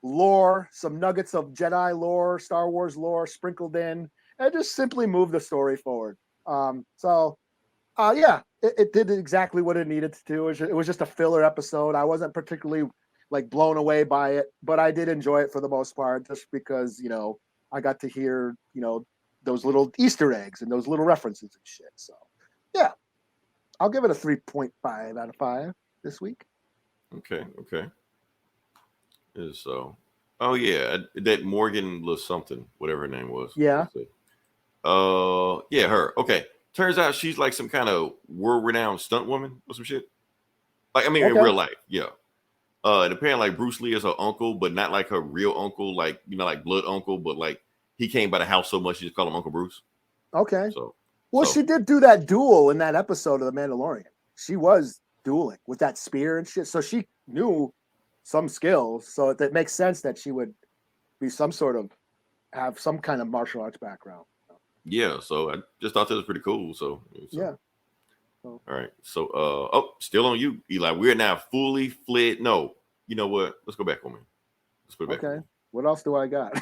lore, some nuggets of Jedi lore, Star Wars lore sprinkled in, and just simply move the story forward. Yeah, it did exactly what it needed to do. It was just a filler episode. I wasn't particularly like blown away by it, but I did enjoy it for the most part, just because I got to hear those little Easter eggs and those little references and shit. So yeah, I'll give it a 3.5 out of 5 this week. Okay. So, oh yeah, that Morgan little something, whatever her name was. Yeah. Yeah, her. Okay. Turns out she's like some kind of world-renowned stunt woman or some shit. Like, I mean, in real life, yeah. And apparently, like Bruce Lee is her uncle, but not like her real uncle, like like blood uncle, but like he came by the house so much, she just called him Uncle Bruce. Okay. So, she did do that duel in that episode of The Mandalorian. She was dueling with that spear and shit, so she knew some skills. So it makes sense that she would be have some kind of martial arts background. Yeah, so I just thought that was pretty cool. So yeah. All right. So still on you, Eli. We're now fully fled. No, you know what? Let's go back on me. Let's put it back. Okay. What else do I got?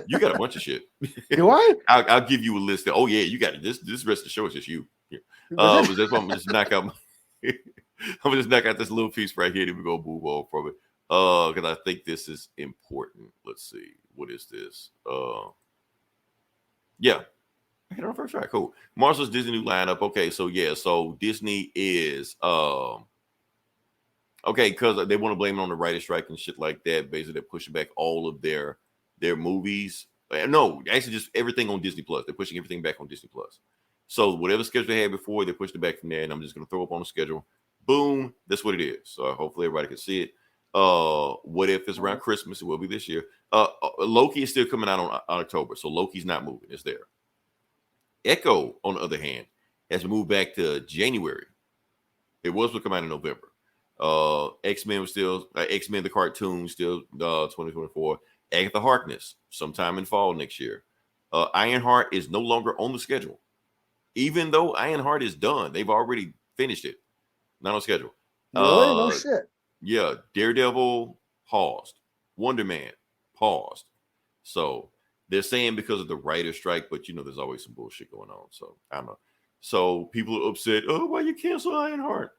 You got a bunch of shit. Do I? I'll give you a list. Oh yeah, you got it. This rest of the show is just you. Yeah. But that's why I'm just knock out. I'm gonna just knock out this little piece right here. Then we go move on from it. Because I think this is important. Let's see. What is this? Yeah. I hit it on first try. Cool. Marvel's Disney new lineup. Okay, so yeah, so Disney is okay, because they want to blame it on the writer's strike and shit like that. Basically, they're pushing back all of their movies. No, actually, just everything on Disney Plus. They're pushing everything back on Disney Plus. So whatever schedule they had before, they pushed it back from there, and I'm just gonna throw up on the schedule. Boom, that's what it is. So hopefully everybody can see it. What if it's around Christmas? It will be this year. Loki is still coming out on October, so Loki's not moving. It's there. Echo, on the other hand, has moved back to January. It was going to come out in November. X-Men was still X-Men the cartoon still 2024. Agatha Harkness sometime in fall next year. Ironheart is no longer on the schedule, even though Ironheart is done. They've already finished it. Not on schedule. Really? No shit. Yeah, Daredevil paused. Wonder Man paused. So they're saying because of the writer's strike, but there's always some bullshit going on. So I don't know. So people are upset. Oh, why you cancel Ironheart?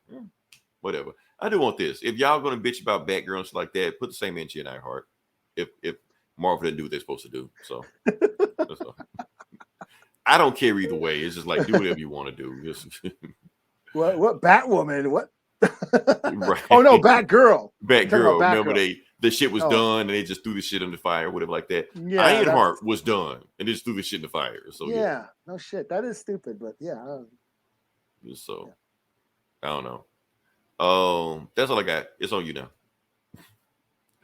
Whatever. I do want this. If y'all gonna bitch about Batgirl and stuff like that, put the same energy in Ironheart. If Marvel didn't do what they're supposed to do, so that's all. I don't care either way. It's just like do whatever you want to do. What Batwoman? What? Right. Oh no, Batgirl. Batgirl. Remember the shit was done and they just threw the shit in the fire, whatever like that. Yeah, Ironheart was done and they just threw the shit in the fire. So yeah, no shit. That is stupid, but yeah. So I don't know. That's all I got. It's on you now.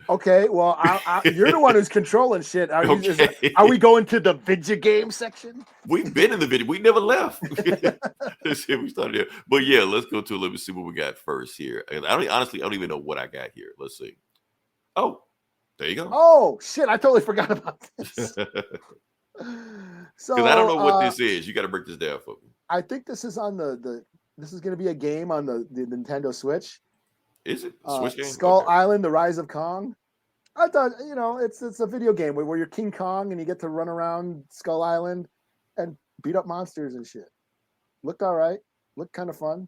Okay, well, you're the one who's controlling shit. Are we going to the Vidja game section? We've been in the video. We never left. We started here. But yeah, let's go to it. Let me see what we got first here. And I don't even know what I got here. Let's see. Oh, there you go. Oh, shit. I totally forgot about this. So because I don't know what this is. You got to break this down for me. I think this is on this is going to be a game on the Nintendo Switch. Is it a Switch game? Skull Island: The Rise of Kong. I thought, it's a video game where you're King Kong and you get to run around Skull Island and beat up monsters and shit. Looked all right. Looked kind of fun.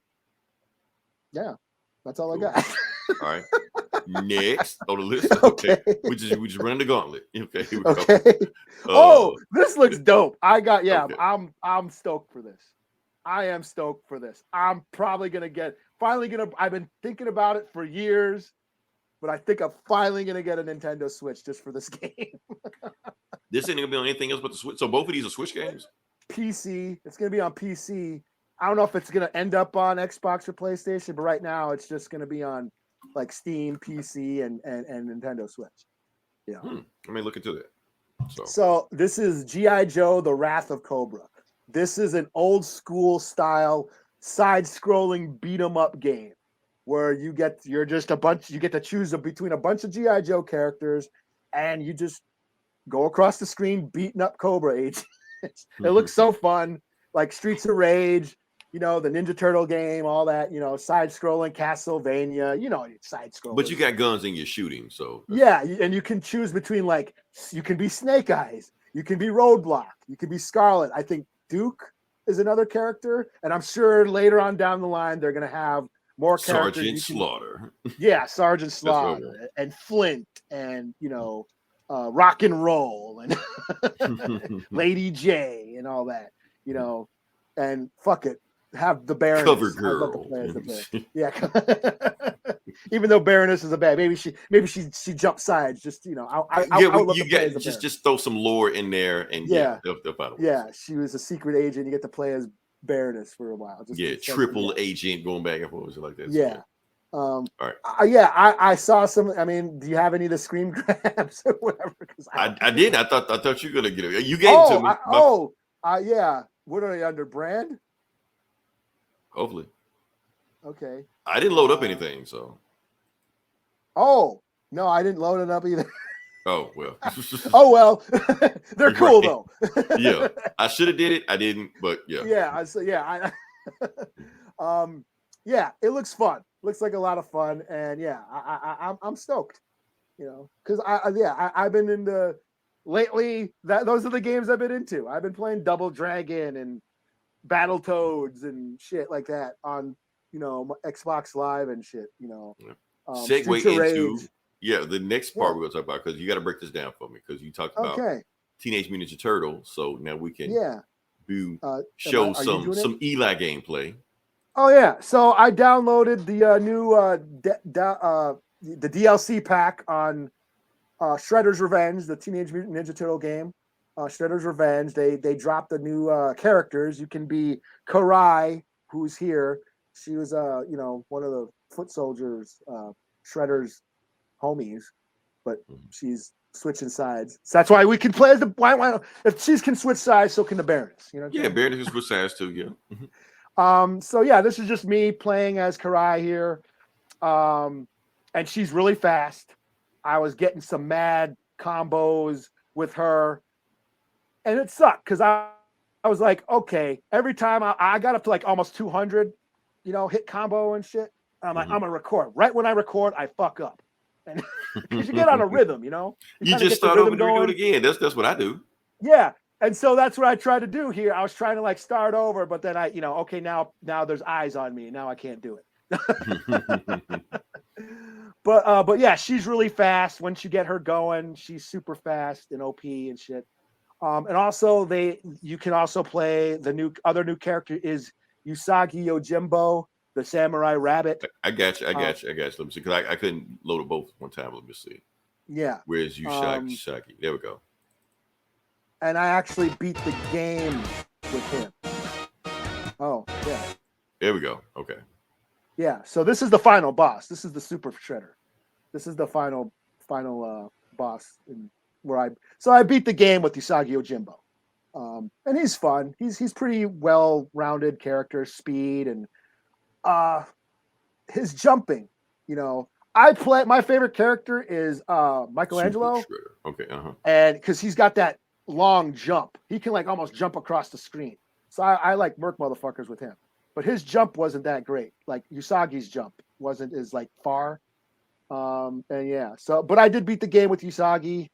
Yeah, that's all I got. All right. Next on the list. Okay. We just running the gauntlet. Okay. Here we Okay. go. This looks dope. Okay. I'm stoked for this. I am stoked for this. I'm probably I've been thinking about it for years, but I think I'm finally gonna get a Nintendo Switch just for this game. This ain't gonna be on anything else but the Switch. So both of these are Switch games? PC. It's gonna be on PC. I don't know if it's gonna end up on Xbox or PlayStation, but right now it's just gonna be on like Steam, PC, and Nintendo Switch. Yeah. Let me look into that. So this is G.I. Joe: The Wrath of Cobra. This is an old school style side-scrolling beat 'em up game where you get to choose between a bunch of G.I. Joe characters and you just go across the screen beating up Cobra agents. It looks so fun, like Streets of Rage, the Ninja Turtle game, all that, side-scrolling Castlevania, side-scrolling. But you got guns and you're shooting, so. Yeah, and you can choose between, you can be Snake Eyes, you can be Roadblock, you can be Scarlet. I think Duke is another character, and I'm sure later on down the line they're gonna have more characters. Sergeant Slaughter. Yeah, Sergeant That's what I Slaughter and Flint and Rock and Roll and Lady J and all that, and fuck it, have the Baroness. Cover I'd love to girl. play as the Baroness. Yeah, even though Baroness is a bad, maybe she jumps sides. Just I would love to play as the Baroness. just throw some lore in there, and they'll find a way. Yeah, she was a secret agent. You get to play as Baroness for a while. Triple agent going back and forth like that. Yeah. All right. I saw some. I mean, do you have any of the screen grabs or whatever? I did. I thought you were gonna get it. You gave it to me. Yeah. What are they under brand? Hopefully. Okay. I didn't load up anything, so. Oh no, I didn't load it up either. Oh well. Oh well. They're cool though. Yeah, I should have did it. I didn't, but yeah. Yeah. Yeah. It looks fun. Looks like a lot of fun, and yeah, I'm stoked. Because I've been into lately. Those are the games I've been into. I've been playing Double Dragon and Battletoads and shit like that on Xbox Live and shit. Segue into the next part we're gonna talk about, because you got to break this down for me, because you talked about Teenage Mutant Ninja Turtles, so now we can show some Eli gameplay. Oh yeah, so I downloaded the new the DLC pack on Shredder's Revenge, the Teenage Mutant Ninja Turtle game. Shredder's Revenge. They dropped the new characters. You can be Karai, who's here. She was one of the foot soldiers, Shredder's homies, but she's switching sides. So that's why we can play as the why if she can switch sides, so can the Baroness. Baroness can switch sides too. Yeah. So yeah, this is just me playing as Karai here. And she's really fast. I was getting some mad combos with her, and it sucked because I was like, okay, every time I got up to like almost 200, hit combo and shit. I'm like, I'm gonna record. Right when I record, I fuck up, and because you get on a rhythm, You just start over and do it again. That's what I do. Yeah. And so that's what I tried to do here. I was trying to like start over, but then okay, now there's eyes on me. Now I can't do it. But yeah, she's really fast. Once you get her going, she's super fast and OP and shit. And also you can also play the other new character is Usagi Yojimbo, the samurai rabbit. I got you. Let me see, because I couldn't load them both one time. Let me see. Yeah. Where's Usagi? There we go. And I actually beat the game with him. Oh, yeah. There we go. Okay. Yeah. So this is the final boss. This is the Super Shredder. This is the final boss so I beat the game with Usagi Yojimbo. And he's fun. He's pretty well-rounded character, speed and his jumping, my favorite character is Michelangelo. Super Shredder. Okay, And because he's got that long jump. He can like almost jump across the screen. So I like murk motherfuckers with him. But his jump wasn't that great. Like Usagi's jump wasn't as like far. And yeah. So but I did beat the game with Usagi.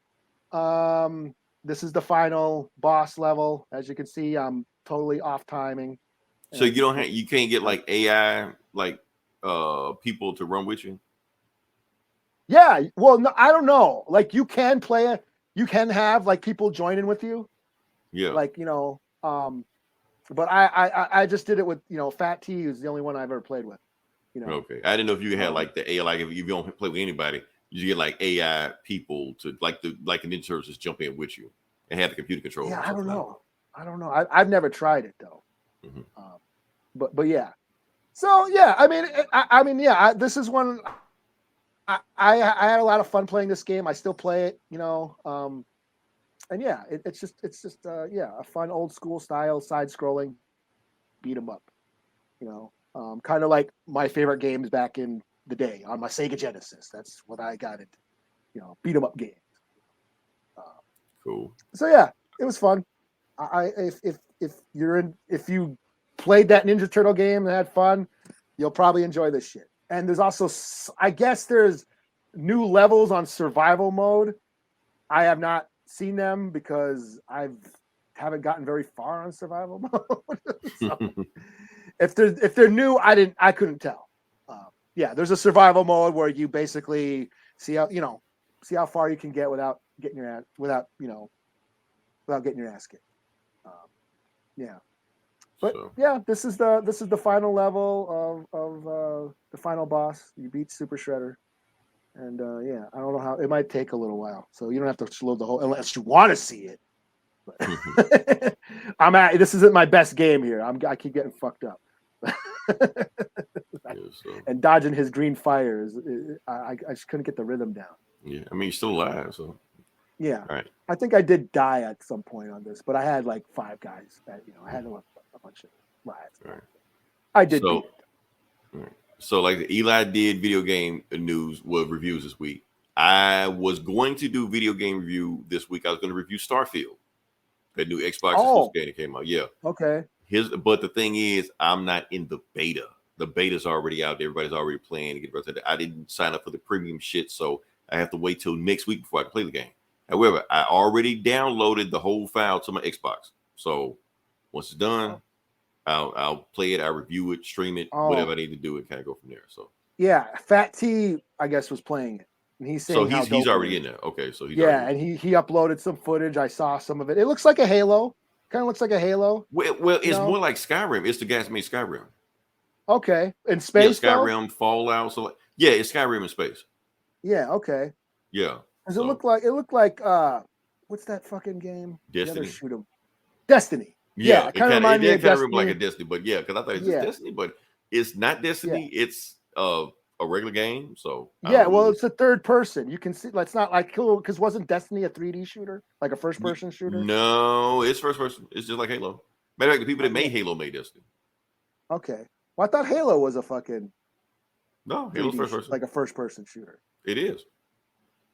This is the final boss level. As you can see, I'm totally off timing. So you can't get like AI people to run with you? Yeah. Well, no, I don't know. Like you can play it. You can have like people joining with you. Yeah. Like, but I just did it with, Fat T, who's the only one I've ever played with. Okay. I didn't know if you had like the AI, like if you don't play with anybody, you get like AI people to like the Ninja Turtles just jump in with you and have the computer control. Yeah, I don't know. I've never tried it though. Mm-hmm. But yeah. So yeah, this is one. I had a lot of fun playing this game. I still play it, and yeah, it's just a fun old school style side scrolling beat 'em up, kind of like my favorite games back in the day on my Sega Genesis. That's what I got it, beat 'em up games. Cool. So yeah, it was fun. If you played that Ninja Turtle game and had fun, you'll probably enjoy this shit. And there's also, I guess there's new levels on survival mode. I have not seen them because I haven't gotten very far on survival mode. So, if they're new, I couldn't tell. Yeah, there's a survival mode where you basically see how far you can get without getting your ass kicked. Yeah, but yeah, this is the final level of the final boss. You beat Super Shredder, and yeah, I don't know how it might take a little while, so you don't have to load the whole unless you want to see it. But this isn't my best game here. I keep getting fucked up. And dodging his green fires, I just couldn't get the rhythm down. Yeah, I mean, you're still alive, so yeah. All right. I think I did die at some point on this, but I had like 5 guys that I had a bunch of lives. Right. I did. So, so like Eli did video game news reviews this week. I was going to do video game review this week. I was going to review Starfield, that new Xbox exclusive game that came out. Yeah. Okay. But the thing is, I'm not in the beta. The beta's already out there. Everybody's already playing to get ready. I didn't sign up for the premium shit, so I have to wait till next week before I can play the game. However, I already downloaded the whole file to my Xbox. So once it's done, I'll play it, I'll review it, stream it, whatever I need to do, and kind of go from there. So yeah, Fat T, I guess, was playing it. And he's saying he's already in there. Okay, so he's and he uploaded some footage. I saw some of it. It looks like a Halo. Kind of looks like a Halo. Well, it's more like Skyrim. It's the guys who made Skyrim. Okay, in space. Yeah, Skyrim, though? Fallout. So it's Skyrim in space. Yeah. Okay. Yeah. Does it look like what's that fucking game? Destiny. Shoot 'em. Destiny. Yeah, it kind of reminds me of Destiny. Like a Destiny, but yeah, because I thought it was just Destiny, but it's not Destiny. Yeah. It's a regular game. So it's a third person. You can see. It's not like cool because wasn't Destiny a 3D shooter, like a first person shooter? No, it's first person. It's just like Halo. Matter of fact, the people that made Halo made Destiny. Okay, well, I thought Halo was a fucking Halo's first person, like a first person shooter. It is.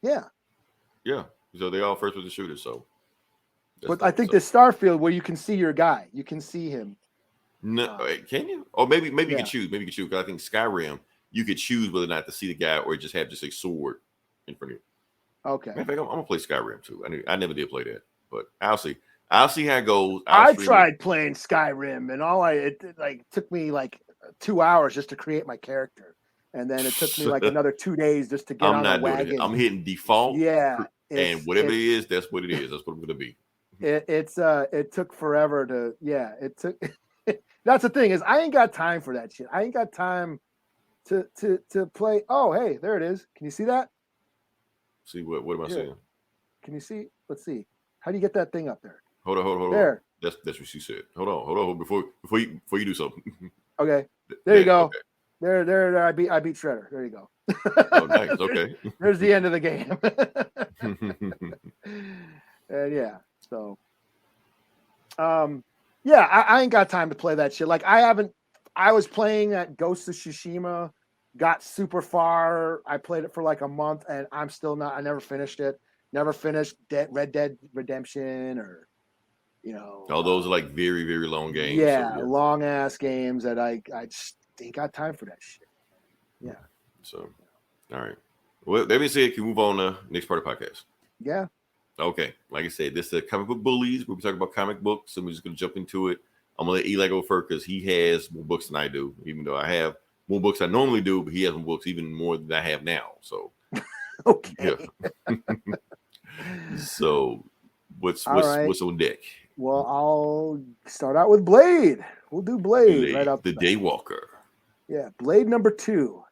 Yeah. Yeah. So they all first person shooters. So. But I think the Starfield where you can see your guy, you can see him. No, can you? Or maybe you can choose. Maybe you can choose because I think Skyrim you could choose whether or not to see the guy or just have a sword in front of you. Okay. In fact, I'm gonna play Skyrim too. I never did play that, but I'll see. I'll see how it goes. I tried playing Skyrim, and it took me like 2 hours just to create my character, and then it took me like another 2 days just to get on the wagon. I'm hitting default. Yeah. And whatever it is, that's what it is. That's what I'm gonna be. It took forever to. Yeah. It took. That's the thing is I ain't got time for that shit. I ain't got time to play. Oh, hey, there it is. Can you see that? See what am I saying? Can you see? Let's see. How do you get that thing up there? Hold on. There. That's what she said. Hold on. Before you do something. Okay. There you go. Okay. There. I beat Shredder. There you go. Oh, nice. Okay. There's the end of the game. And yeah. So. Yeah, I ain't got time to play that shit. Like I was playing that Ghost of Tsushima, got super far. I played it for like a month and I'm still not, I never finished it. Never finished Red Dead Redemption or, all those are like very, very long games. Yeah, so, long ass games that I just ain't got time for that shit. Yeah. So, all right. Well, let me see. Can we move on to next part of the podcast? Yeah. Okay, like I said, this is Comic Book Bullies. We'll be talking about comic books, so we're just going to jump into it. I'm going to let Eli go first because he has more books than I do, even though I have more books I normally do, but he has more books even more than I have now. So, okay. Yeah. So, what's on deck? Well, I'll start out with Blade. We'll do Blade right up the Daywalker. Yeah, Blade number 2.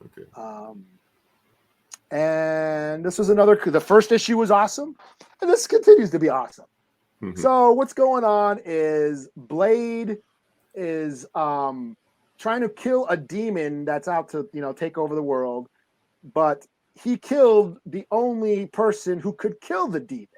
Okay. And this was the first issue was awesome, and this continues to be awesome. So what's going on is Blade is trying to kill a demon that's out to take over the world, but he killed the only person who could kill the demon,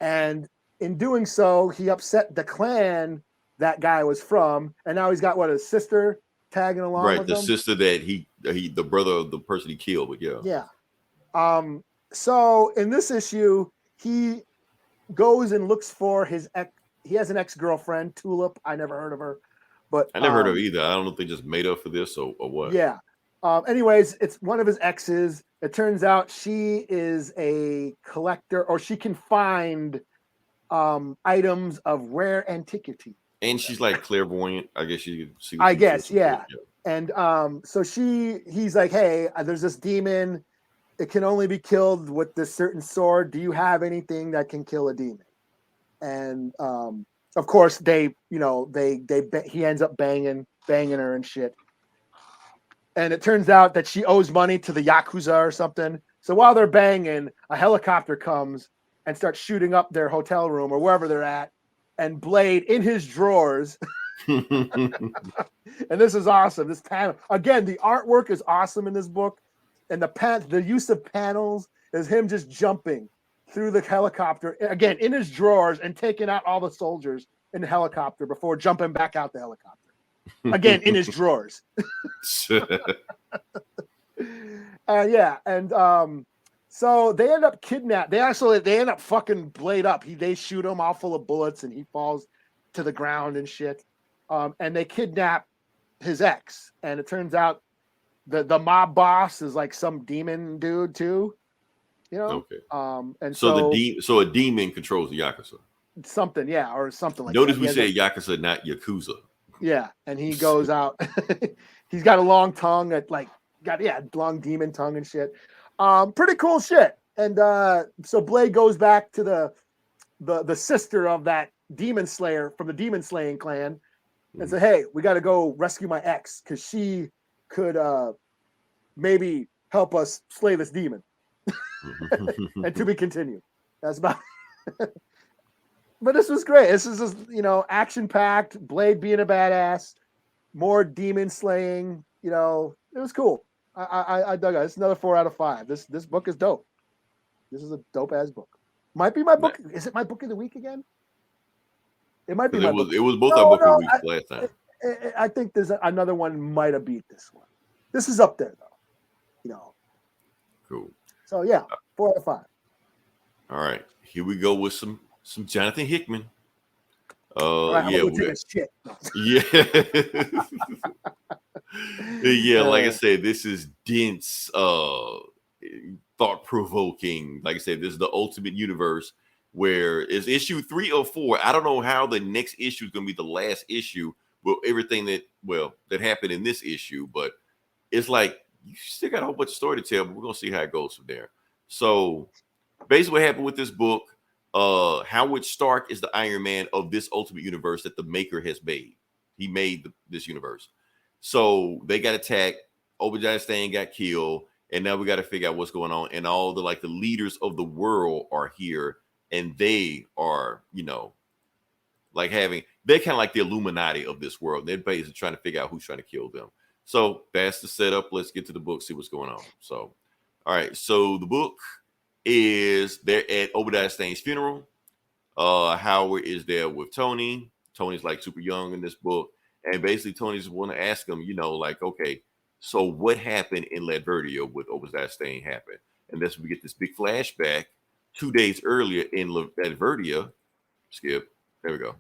and in doing so, he upset the clan that guy was from, and now he's got a sister tagging along. Right, with the him. sister that the brother of the person he killed, but yeah. Yeah. So in this issue, he goes and looks for his ex. He has an ex-girlfriend, Tulip. I never heard of her, but I never heard of her either. I don't know if they just made up for this or what. Yeah. Anyways, it's one of his exes. It turns out she is a collector, or she can find items of rare antiquity. And she's like clairvoyant. I guess you can see. I guess, yeah. And so he's like, hey, there's this demon. It can only be killed with this certain sword. Do you have anything that can kill a demon? And of course, he ends up banging her and shit. And it turns out that she owes money to the Yakuza or something. So while they're banging, a helicopter comes and starts shooting up their hotel room or wherever they're at. And Blade in his drawers. And this is awesome. This panel again, the artwork is awesome in this book, and the use of panels is him just jumping through the helicopter again in his drawers and taking out all the soldiers in the helicopter before jumping back out the helicopter again in his drawers. So they end up kidnapped. They end up fucking Blade up. They shoot him all full of bullets, and he falls to the ground and shit. And they kidnap his ex, and it turns out the mob boss is like some demon dude too. You know. Okay. And so a demon controls the Yakuza. Something, yeah, or something like Notice that. we said Yakuza, not Yakuza. Yeah, and he goes out. He's got a long tongue long demon tongue and shit. Pretty cool shit. And so Blade goes back to the sister of that demon slayer from the demon slaying clan and say, hey, we got to go rescue my ex because she could maybe help us slay this demon. And to be continued. That's about But this was great. This is just, action packed, Blade being a badass, more demon slaying, it was cool. I dug it. It's another 4 out of 5. This book is dope. This is a dope ass book. Might be my book. Is it my book of the week again? It might be my book. It was both our book of the week last time. I think there's another one might have beat this one. This is up there though. Cool. So yeah, 4 out of 5. All right, here we go with some Jonathan Hickman. Shit. Yeah. Yeah, like I said, this is dense, thought-provoking. Like I said, this is the Ultimate Universe, where it's issue 3 or 4. I don't know how the next issue is going to be the last issue with everything that happened in this issue, but it's like you still got a whole bunch of story to tell, but we're going to see how it goes from there. So basically what happened with this book, Howard Stark is the Iron Man of this Ultimate Universe that the maker has made. He made this universe. So they got attacked. Obadiah Stane got killed. And now we got to figure out what's going on. And all the leaders of the world are here. And they are, they're kind of like the Illuminati of this world. They're basically trying to figure out who's trying to kill them. So that's the setup. Let's get to the book, see what's going on. So, all right. So the book is they're at Obadiah Stane's funeral. Howard is there with Tony. Tony's like super young in this book. And basically Tony's want to ask him, okay, so what happened in Latveria with Obadiah Stane happened? And that's when we get this big flashback 2 days earlier in Latveria. Skip. There we go.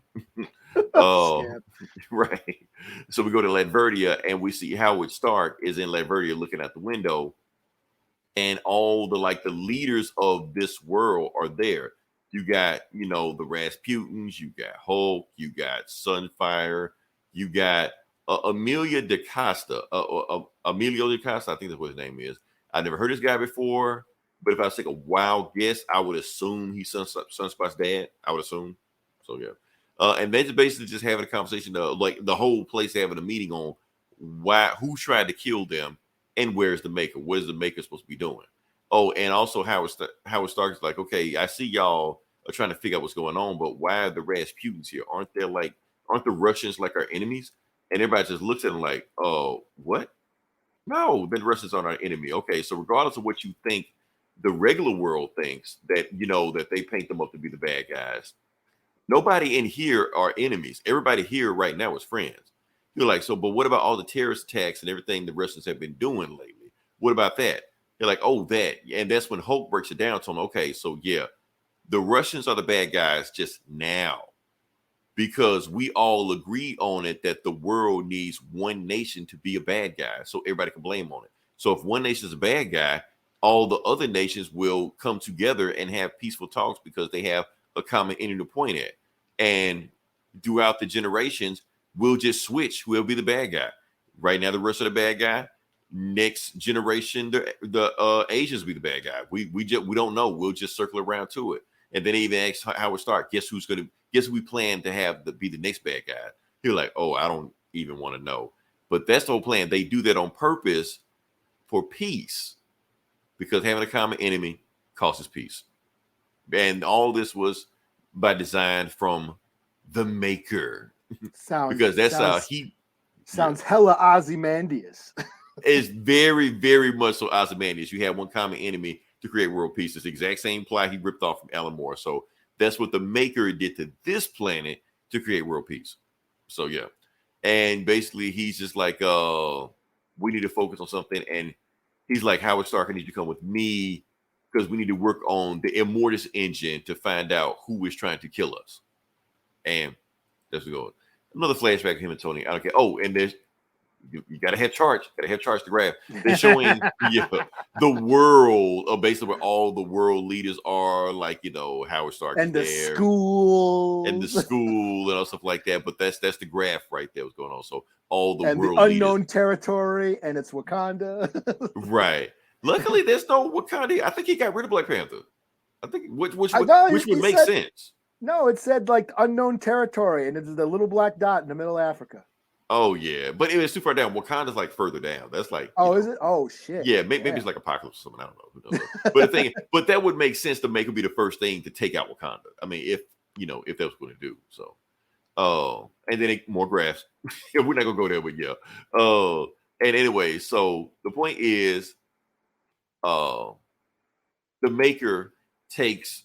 Right. So we go to Latveria and we see Howard Stark is in Latveria looking out the window. And all the leaders of this world are there. You got, the Rasputins, you got Hulk, you got Sunfire, you got Emilio DaCosta. Emilio DaCosta, I think that's what his name is. I never heard this guy before, but if I was to take a wild guess, I would assume he's Sunspot's dad. I would assume. So yeah. And they're basically just having a conversation, the whole place having a meeting on who tried to kill them and where's the maker? What is the maker supposed to be doing? Oh, and also Howard Stark is like, okay, I see y'all are trying to figure out what's going on, but why are the Rasputins here? Aren't the Russians like our enemies? And everybody just looks at them like, oh, what? No, the Russians aren't our enemy. Okay, so regardless of what you think, the regular world thinks that, that they paint them up to be the bad guys. Nobody in here are enemies. Everybody here right now is friends. You're like, so, but what about all the terrorist attacks and everything the Russians have been doing lately? What about that? You're like, oh, that. And that's when Hulk breaks it down to him. Okay, so yeah, the Russians are the bad guys just now because we all agreed on it that the world needs one nation to be a bad guy so everybody can blame on it. So if one nation is a bad guy, all the other nations will come together and have peaceful talks because they have a common enemy to point at. And throughout the generations, we'll just switch who'll be the bad guy. Right now, the rest of the bad guy. Next generation, the Asians will be the bad guy. We don't know. We'll just circle around to it. And then they even ask Howard Stark, guess who we plan to have be the next bad guy? He's like, oh, I don't even want to know. But that's the whole plan. They do that on purpose for peace, because having a common enemy causes peace. And all this was by design from the maker. Because that's how he sounds hella Ozymandias. It's very, very much so Ozymandias. You have one common enemy to create world peace. It's the exact same plot he ripped off from Alan Moore. So that's what the maker did to this planet to create world peace. So yeah. And basically he's just like, we need to focus on something. And he's like, Howard Stark, I need you to come with me because we need to work on the Immortus engine to find out who is trying to kill us. And that's going. Another flashback of him and Tony. I don't care. Oh, and there's you gotta have charge. Gotta have charge to grab. They're showing the world of basically where all the world leaders are, like Howard Stark and is the there, school and all stuff like that. But that's the graph right there. What's going on? So all the and world the unknown leaders. Territory, and it's Wakanda. Right. Luckily, there's no Wakanda. I think he got rid of Black Panther. I think which would make sense. No, it said like unknown territory, and it's the little black dot in the middle of Africa. Oh yeah, but it was too far down. Wakanda's like further down. That's like is it? Oh shit. Yeah, maybe it's like Apocalypse or something. I don't know. Who knows? But that would make sense to make it be the first thing to take out Wakanda. I mean, if that was going to do so. And then more graphs. We're not gonna go there, but yeah. And anyway, so the point is, the maker takes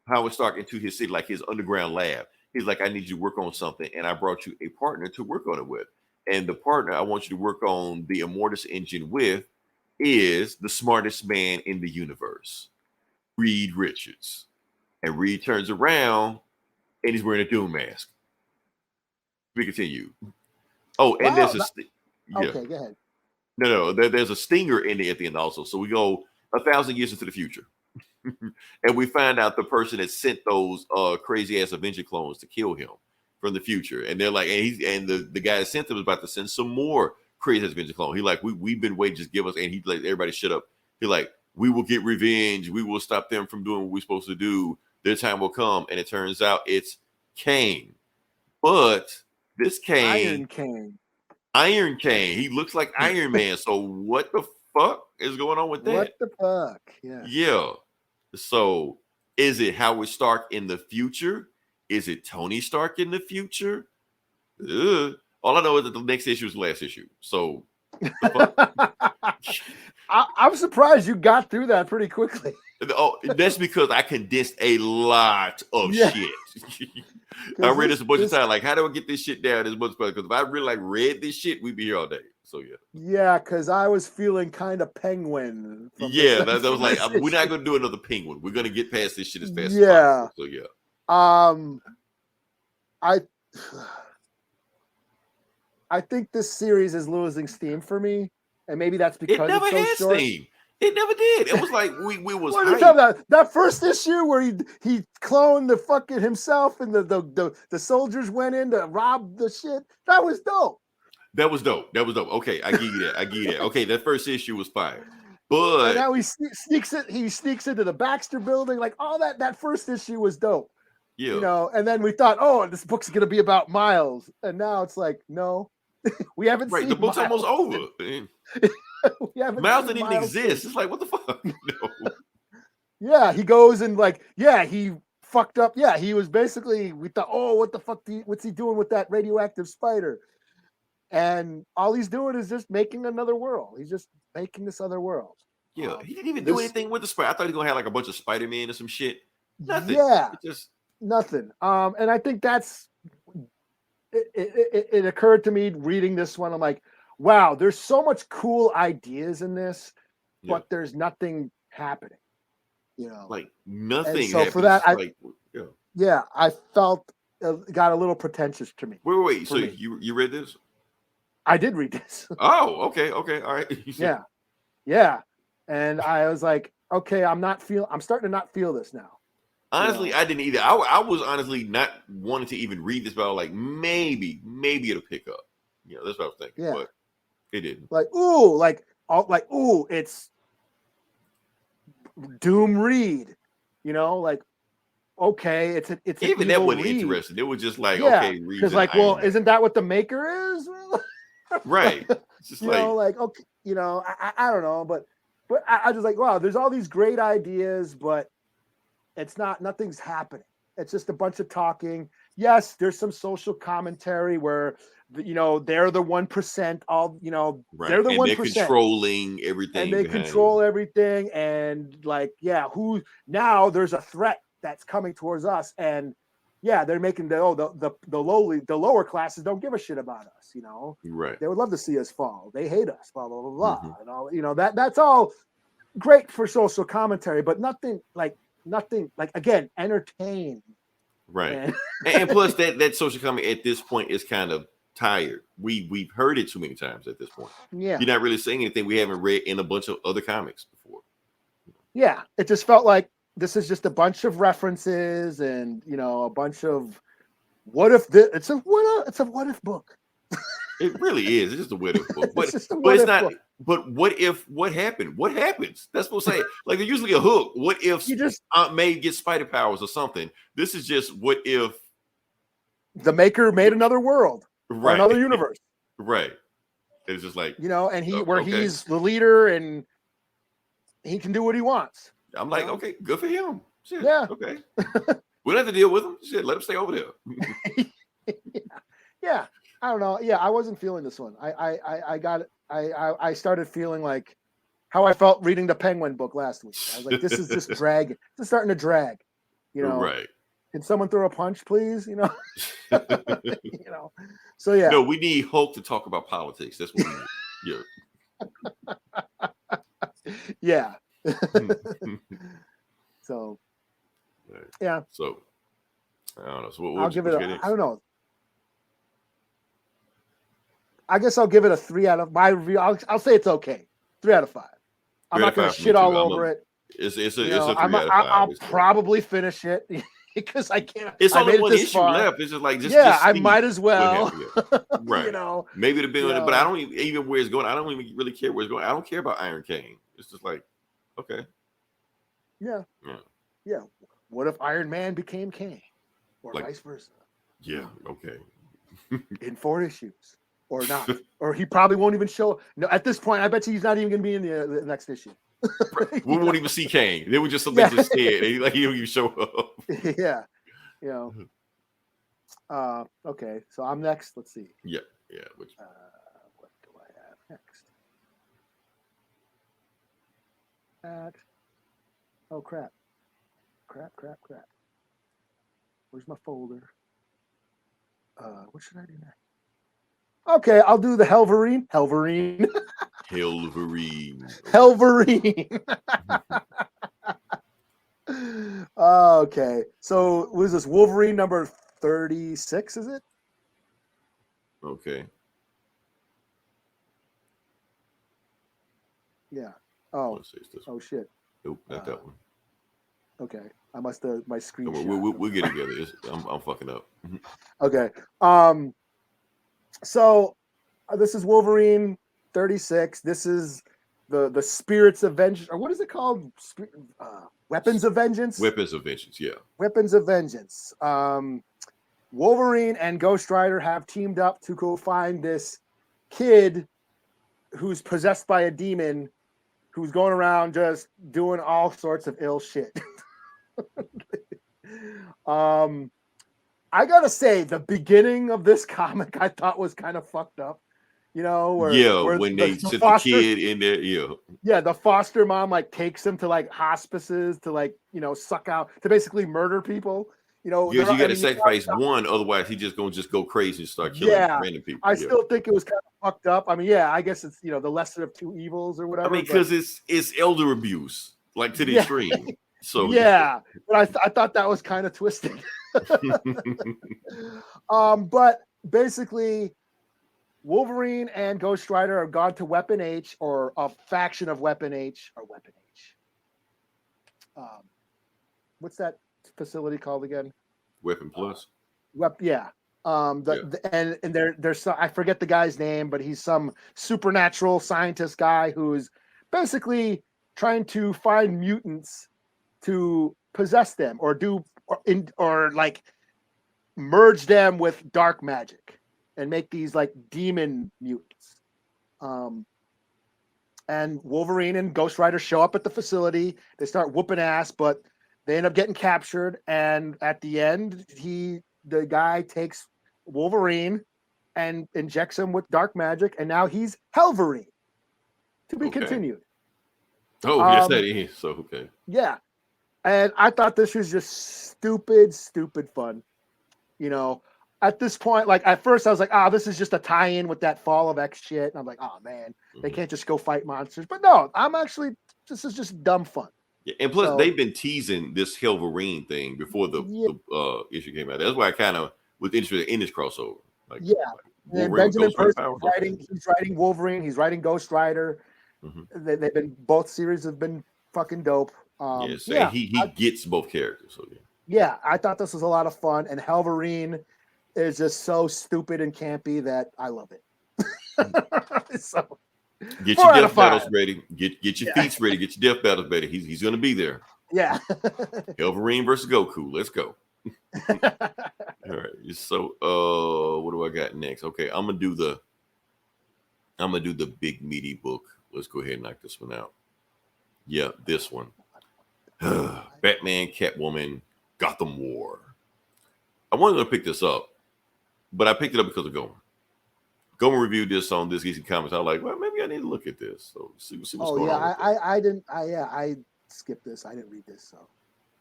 Howard Stark into his city, like his underground lab. He's like, I need you to work on something, and I brought you a partner to work on it with. And the partner I want you to work on the Immortus engine with is the smartest man in the universe, Reed Richards. And Reed turns around, and he's wearing a Doom mask. We continue. Oh, and there's a okay, go ahead. No, there's a stinger in there at the end also. So we go 1,000 years into the future. And we find out the person that sent those crazy ass Avenger clones to kill him from the future. And they're like, and the guy that sent them is about to send some more crazy ass Avenger clone. He like, we've been waiting, just give us, and he like, everybody shut up. He like, we will get revenge. We will stop them from doing what we're supposed to do. Their time will come. And it turns out it's Kane. But this Kane, Iron Kane. He looks like Iron Man. So what the fuck is going on with that? What the fuck? Yeah. Yeah. So is it Howard Stark in the future? Is it Tony Stark in the future? All I know is that the next issue is the last issue. So I'm surprised you got through that pretty quickly. Oh, that's because I condensed a lot of shit. I read this a bunch of times. Like, how do I get this shit down as much? Because if I really read this shit, we'd be here all day. So yeah. Yeah, because I was feeling kind of penguin. Yeah, that was like, we're not going to do another penguin. We're going to get past this shit as fast as possible. So yeah. I think this series is losing steam for me, and maybe that's because it never it's so short. Steam. It never did. It was like we was that first issue where he cloned the fucking himself, and the soldiers went in to rob the shit. That was dope. That was dope. Okay, I give you that. Okay, that first issue was fire. But and now he sneaks into the Baxter building. Like all that first issue was dope. Yeah. And then we thought, oh, this book's gonna be about Miles. And now it's like, no, we haven't seen the book's Miles. almost over. Miles didn't even exist. It's like, what the fuck? No. Yeah, he goes and he fucked up. Yeah, he was basically, we thought, oh, what the fuck what's he doing with that radioactive spider? And all he's doing is just making another world. He's just making this other world. Yeah, he didn't even do anything with the spider. I thought he was gonna have like a bunch of Spider-Man or some shit. Nothing. Yeah, just nothing. And I think that's it occurred to me reading this one. I'm like, wow, there's so much cool ideas in this, but there's nothing happening. Like nothing. And so happens. for that, I felt got a little pretentious to me. Wait. So you read this? I did read this. Oh, okay, all right. Yeah. And I was like, okay, I'm starting to not feel this now. Honestly, I didn't either. I was honestly not wanting to even read this, but I was like, maybe it'll pick up. You know, that's what I was thinking, Yeah. but it didn't. Like, ooh, it's Doom Reed. You know, like, okay, it's an Even that evil wasn't Reed. interesting. It was just like, Yeah, okay, Reed's because an like, Iron well, Man. isn't that what the Maker is? Right? It's just You know, like, okay, you know, I don't know, but I just like, wow, there's all these great ideas, but it's nothing's happening. It's just a bunch of talking. Yes, there's some social commentary where, you know, they're the 1%. All, you know, right. they're the and 1%. They're controlling everything. And they control everything. And like, yeah, now there's a threat that's coming towards us. And yeah, they're making the lower classes don't give a shit about us, you know. Right. They would love to see us fall. They hate us, blah blah blah blah. Mhm. And all, you know, that's all great for social commentary, but nothing like again, entertain. Right. And plus that social comment at this point is kind of tired. We've heard it too many times at this point. Yeah. You're not really saying anything we haven't read in a bunch of other comics before. Yeah. It just felt like this is just a bunch of references and, you know, a bunch of it's a what if book. It really is. It's just a what if book. But, It's just a but what it's if not book. but what if what happened? What happens? That's what I'm saying. Like there's usually a hook. What if You just Aunt May gets spider powers or something? This is just what if the Maker made another world, or right. another universe. Right. It's just like, You know, and okay. he's the leader and he can do what he wants. I'm like, know? okay, good for him. Shit. Yeah. Okay. We don't have to deal with him. Shit, let him stay over there. Yeah. I don't know. Yeah, I wasn't feeling this one. I started feeling like how I felt reading the Penguin book last week. I was like, this is just dragging. This is starting to drag. You know, Right. Can someone throw a punch, please? You know, you know. So yeah. No, we need Hulk to talk about politics. That's what we need. Yeah. So Right. yeah. So I don't know. So I'll give it I don't know. I guess I'll give it a 3 out of my review. I'll say it's okay. 3 out of 5. I'm not gonna shit all over it. It's a 3 know, out of 5. I'll probably finish it because I can't. It's I only made one it this issue far. left. It's just like I might as well. Right. You know, maybe it'd be, you know. but I don't even where it's going. I don't even really care where it's going. I don't care about Iron Cane. It's just like, okay. Yeah. Yeah. Yeah. What if Iron Man became Kane, or Like- vice versa? Yeah. Okay. In 4 issues, or not, or he probably won't even show. No, at this point, I bet you he's not even going to be in the next issue. We won't even see Kane. They would just something Yeah. just scared. Like he don't even show up. Yeah. You know. Okay. So I'm next. Let's see. Yeah. Which, What do I have next? Oh crap. Crap. Where's my folder? What should I do next? Okay, I'll do the Helverine. Helverine. Helverine. Okay. So what is this? Wolverine number 36, is it? Okay. Yeah. Oh. Let's see. It's this one. Oh shit. Nope, not that one. Okay. I must have my screen. Come on, we'll get together. I'm fucking up. Okay. So this is Wolverine 36. This is the Spirits of Vengeance, or what is it called? Weapons of Vengeance. Weapons of Vengeance. Yeah. Weapons of Vengeance. Wolverine and Ghost Rider have teamed up to go find this kid who's possessed by a demon, who's going around just doing all sorts of ill shit. I gotta say, the beginning of this comic I thought was kind of fucked up. You know, where when they sit foster, the kid in there, yeah, the foster mom like takes him to like hospices to like, you know, suck out, to basically murder people. You know, you got to sacrifice one, otherwise he's just gonna go crazy and start killing random people. I still think it was kind of fucked up. I mean, yeah, I guess it's, you know, the lesser of two evils or whatever. I mean, because it's elder abuse, like to the extreme. So yeah, but I thought that was kind of twisted. But basically, Wolverine and Ghost Rider have gone to Weapon H, or a faction of Weapon H, or Weapon H. What's that facility called again? Weapon Plus. Yeah. And there's some, I forget the guy's name, but he's some supernatural scientist guy who's basically trying to find mutants to possess them or like merge them with dark magic and make these like demon mutants. And Wolverine and Ghost Rider show up at the facility. They start whooping ass, but they end up getting captured. And at the end, the guy takes Wolverine and injects him with dark magic, and now he's Helverine. To be continued. Oh, yes, that is. So okay. Yeah. And I thought this was just stupid fun. At this point, like at first I was like, this is just a tie-in with that Fall of X shit. And I'm like, oh man, they can't just go fight monsters. But no, this is just dumb fun. Yeah, and plus they've been teasing this Wolverine thing before the issue came out. That's why I kind of was interested in this crossover. Like, and Benjamin Percy he's writing Wolverine, he's writing Ghost Rider. They've been, both series have been fucking dope. He gets both characters. So yeah, I thought this was a lot of fun, and Wolverine is just so stupid and campy that I love it. So get your death battles ready. Get your feats ready. Get your death battles ready. He's going to be there. Yeah. Wolverine versus Goku. Let's go. All right. So what do I got next? Okay, I'm gonna do the big meaty book. Let's go ahead and knock this one out. Yeah, this one. Batman, Catwoman, Gotham War. I wanted to pick this up, but I picked it up because of Gomer. Gomer reviewed this on This Geeks and Comics. I was like, well, maybe I need to look at this. So see what's going on. I skipped this. I didn't read this. So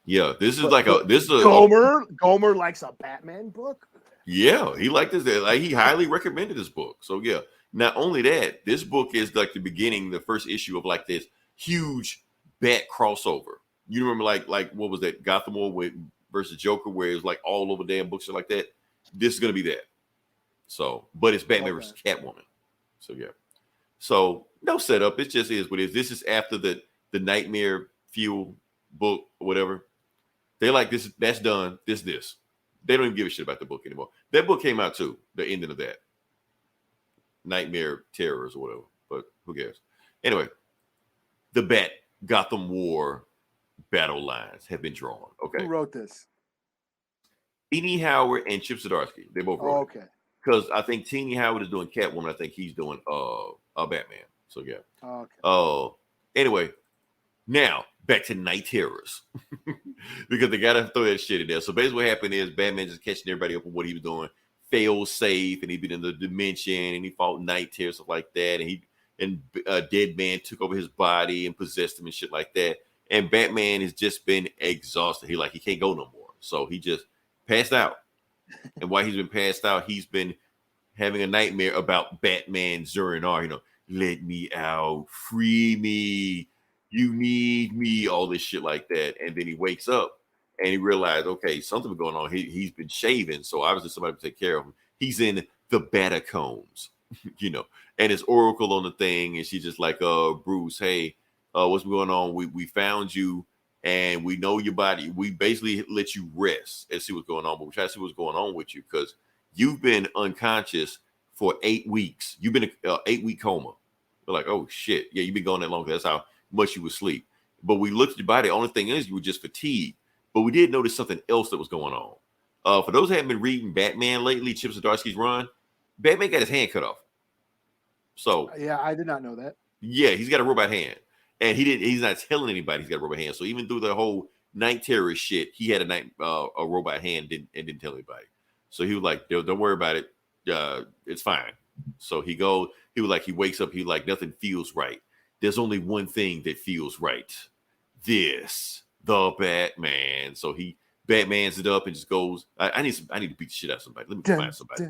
yeah, this is Gomer likes a Batman book. Yeah, he liked this. Like, he highly recommended this book. So yeah, not only that, this book is like the beginning, the first issue of like this huge Bat crossover. You remember like what was that, Gotham War versus Joker, where it's like all over damn books like that. This is gonna be that. So, but it's Batman versus Catwoman. So yeah. So no setup. It just is what it is. This is after the Nightmare Fuel book or whatever. They like this. That's done. This. They don't even give a shit about the book anymore. That book came out too. The ending of that. Nightmare Terrors or whatever. But who cares? Anyway, the Bat Gotham War battle lines have been drawn. Okay. Who wrote this? Teeny Howard and Chip Zdarsky. They both wrote. Okay. Because I think Teeny Howard is doing Catwoman. I think he's doing Batman. So yeah. Okay. Anyway, now back to Night Terrors. Because they gotta throw that shit in there. So basically what happened is Batman just catching everybody up on what he was doing, failed safe, and he'd been in the dimension, and he fought Night Terrors, stuff like that. And Dead Man took over his body and possessed him and shit like that. And Batman has just been exhausted. He can't go no more. So he just passed out. And while he's been passed out, he's been having a nightmare about Batman Zur-En-Arrh. Let me out, free me, you need me, all this shit like that. And then he wakes up and he realized, okay, something's going on. He's been shaven, so obviously somebody will take care of him. He's in the Batacombs, and it's Oracle on the thing, and she's just like, Bruce, hey, what's going on? We found you, and we know your body. We basically let you rest and see what's going on, but we try to see what's going on with you because you've been unconscious for 8 weeks. You've been in an 8-week coma. We're like, oh shit, yeah, you've been going that long. That's how much you would sleep. But we looked at your body. The only thing is you were just fatigued. But we did notice something else that was going on. For those who haven't been reading Batman lately, Chip Zdarsky's run, Batman got his hand cut off. So yeah, I did not know that. Yeah, he's got a robot hand. And he's not telling anybody he's got a robot hand. So even through the whole Night Terror shit, he had a robot hand and didn't tell anybody. So he was like, don't worry about it. It's fine. So he wakes up, nothing feels right. There's only one thing that feels right. The Batman. So he Batmans it up and just goes, I need to beat the shit out of somebody. Let me find somebody.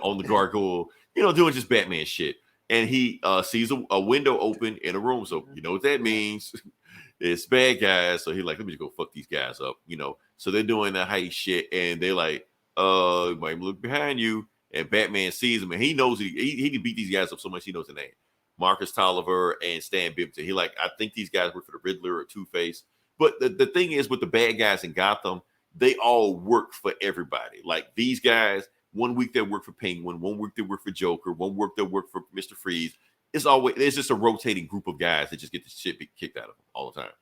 On the gargoyle, doing just Batman shit. And he sees a window open in a room. So you know what that means. It's bad guys. So he's like, let me just go fuck these guys up. So they're doing the heist shit. And they're like, you might look behind you. And Batman sees him. And he knows he can beat these guys up so much he knows the name. Marcus Tolliver and Stan Bibington. I think these guys work for the Riddler or Two-Face. But the thing is, with the bad guys in Gotham, they all work for everybody. Like these guys, 1 week they work for Penguin, 1 week they work for Joker, 1 week they work for Mr. Freeze. It's just a rotating group of guys that just get the shit kicked out of them all the time.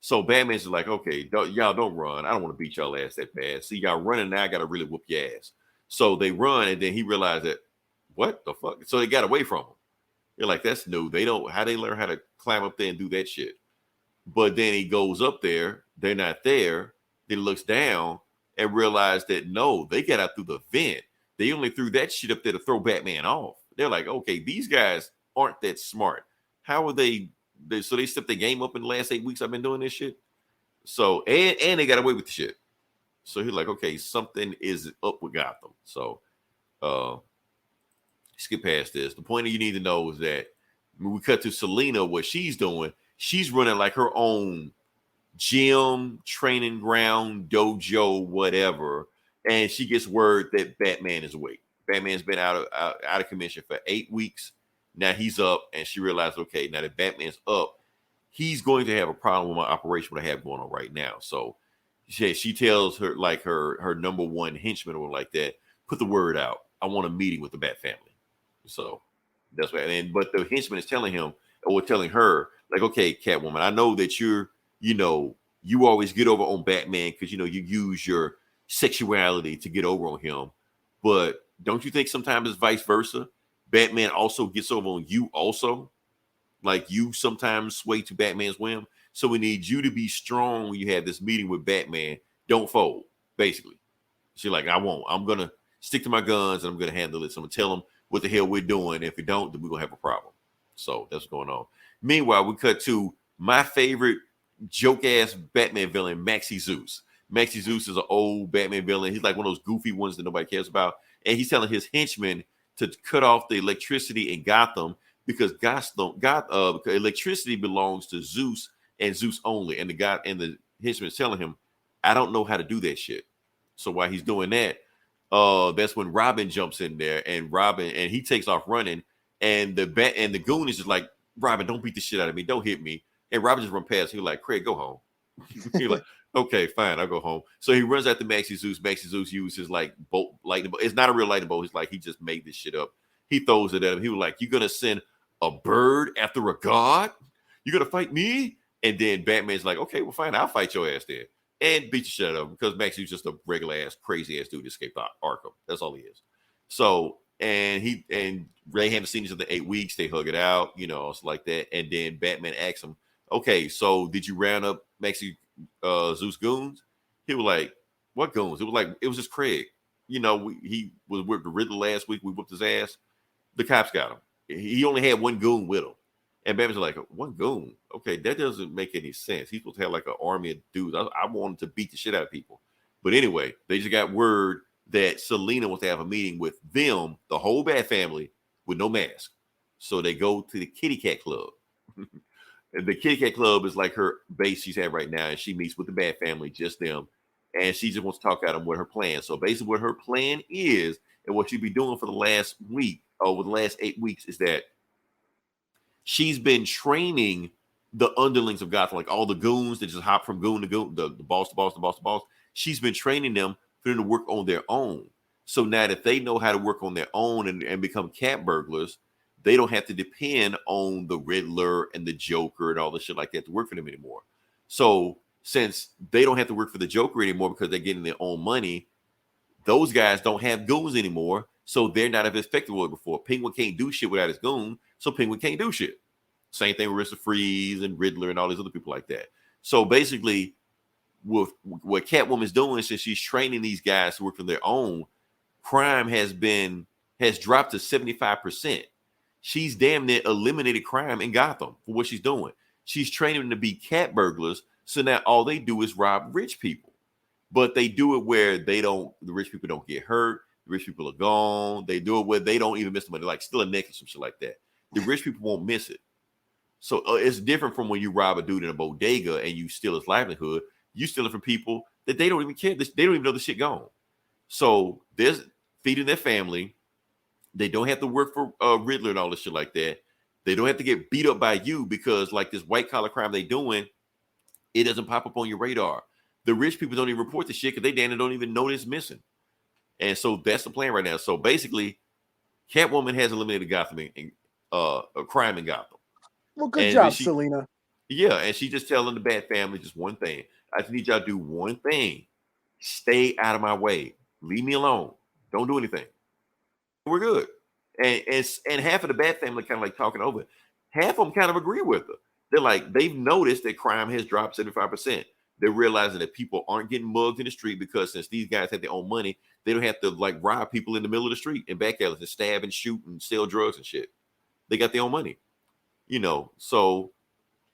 So Batman's just like, okay, y'all don't run. I don't want to beat y'all ass that bad. See, y'all running now, I got to really whoop your ass. So they run, and then he realized that, what the fuck? So they got away from him. You're like, that's new. How they learn how to climb up there and do that shit. But then he goes up there, they're not there. Then he looks down and realized that no, they got out through the vent. They only threw that shit up there to throw Batman off. They're like, okay, these guys aren't that smart. How are they so they stepped their game up in the last 8 weeks I've been doing this shit. So and they got away with the shit. So he's like, okay, something is up with Gotham. So skip past this. The point that you need to know is that when we cut to Selena, what she's doing, she's running like her own gym, training ground, dojo, whatever. And she gets word that Batman is awake. Batman's been out of commission for 8 weeks. Now he's up, and she realized, okay, now that Batman's up, he's going to have a problem with my operation, what I have going on right now. So she tells her, like her number one henchman or like that, put the word out. I want a meeting with the Bat family. So that's what. But the henchman is telling him or telling her, like, okay, Catwoman, I know that you always get over on Batman because you use your sexuality to get over on him. But don't you think sometimes it's vice versa? Batman also gets over on you also. Like you sometimes sway to Batman's whim. So we need you to be strong when you have this meeting with Batman. Don't fold, basically. She's like, I won't. I'm going to stick to my guns and I'm going to handle it. So I'm going to tell them what the hell we're doing. If we don't, then we're going to have a problem. So that's what's going on. Meanwhile, we cut to my favorite joke-ass Batman villain, Maxie Zeus. Maxie Zeus is an old Batman villain. He's like one of those goofy ones that nobody cares about. And he's telling his henchmen to cut off the electricity in Gotham because electricity belongs to Zeus and Zeus only. And the henchman is telling him, I don't know how to do that shit. So while he's doing that, that's when Robin jumps in there, and he takes off running, and the goon is just like, Robin, don't beat the shit out of me, don't hit me. And Robin just run past. He's like, Craig, go home. He's like, okay, fine, I'll go home. So he runs after Maxie Zeus. Maxie Zeus uses his like lightning bolt. It's not a real lightning bolt. He's like, he just made this shit up. He throws it at him. He was like, you're gonna send a bird after a god? You're gonna fight me? And then Batman's like, okay, well, fine, I'll fight your ass then. And beat the shit out of him because Max is just a regular ass, crazy ass dude that escaped Arkham. That's all he is. So, and Ray haven't seen each other 8 weeks. They hug it out, it's like that. And then Batman asks him, okay, so did you round up Maxie Zeus goons? He was like, what goons? It was just Craig. He was with the Riddler last week. We whooped his ass. The cops got him. He only had one goon with him. And Batman's like, one goon? Okay, that doesn't make any sense. He's supposed to have like an army of dudes. I wanted to beat the shit out of people. But anyway, they just got word that Selena wants to have a meeting with them, the whole Bat family, with no mask. So they go to the Kitty Cat Club. And the Kitty Cat Club is like her base she's at right now. And she meets with the Bat family, just them. And she just wants to talk at them with her plan. So basically what her plan is, and what she'll be doing for the last week, over the last 8 weeks, is that she's been training the underlings of Gotham, like all the goons that just hop from goon to goon, the boss to boss to boss to boss. She's been training them for them to work on their own. So now that they know how to work on their own and become cat burglars, they don't have to depend on the Riddler and the Joker and all the shit like that to work for them anymore. So since they don't have to work for the Joker anymore because they're getting their own money, those guys don't have goons anymore. So they're not as effective as before. Penguin can't do shit without his goon, so Penguin can't do shit. Same thing with Mr. Freeze and Riddler and all these other people like that. So basically, with what Catwoman's doing, since she's training these guys to work for their own, crime has dropped to 75%. She's damn near eliminated crime in Gotham for what she's doing. She's training them to be cat burglars, so now all they do is rob rich people. But they do it where the rich people don't get hurt. The rich people are gone. They do it where they don't even miss the money, like steal a necklace or shit like that. The rich people won't miss it. So it's different from when you rob a dude in a bodega and you steal his livelihood. You steal it from people that they don't even care. They don't even know the shit gone. So they're feeding their family. They don't have to work for Riddler and all this shit like that. They don't have to get beat up by you because like this white collar crime they doing, It doesn't pop up on your radar. The rich people don't even report the shit because they don't even know it's missing. And so that's the plan right now. So basically, Catwoman has eliminated Gotham and crime in Gotham. Well, good And job, she- Selena. Yeah, and she just telling the Bat family just one thing. I just need y'all to do one thing. Stay out of my way. Leave me alone. Don't do anything. We're good. And half of the Bat family kind of like talking over it. Half of them kind of agree with her. They're like, they've noticed that crime has dropped 75%. They're realizing that people aren't getting mugged in the street because since these guys have their own money, they don't have to like rob people in the middle of the street and back alleys and stab and shoot and sell drugs and shit. They got their own money, so,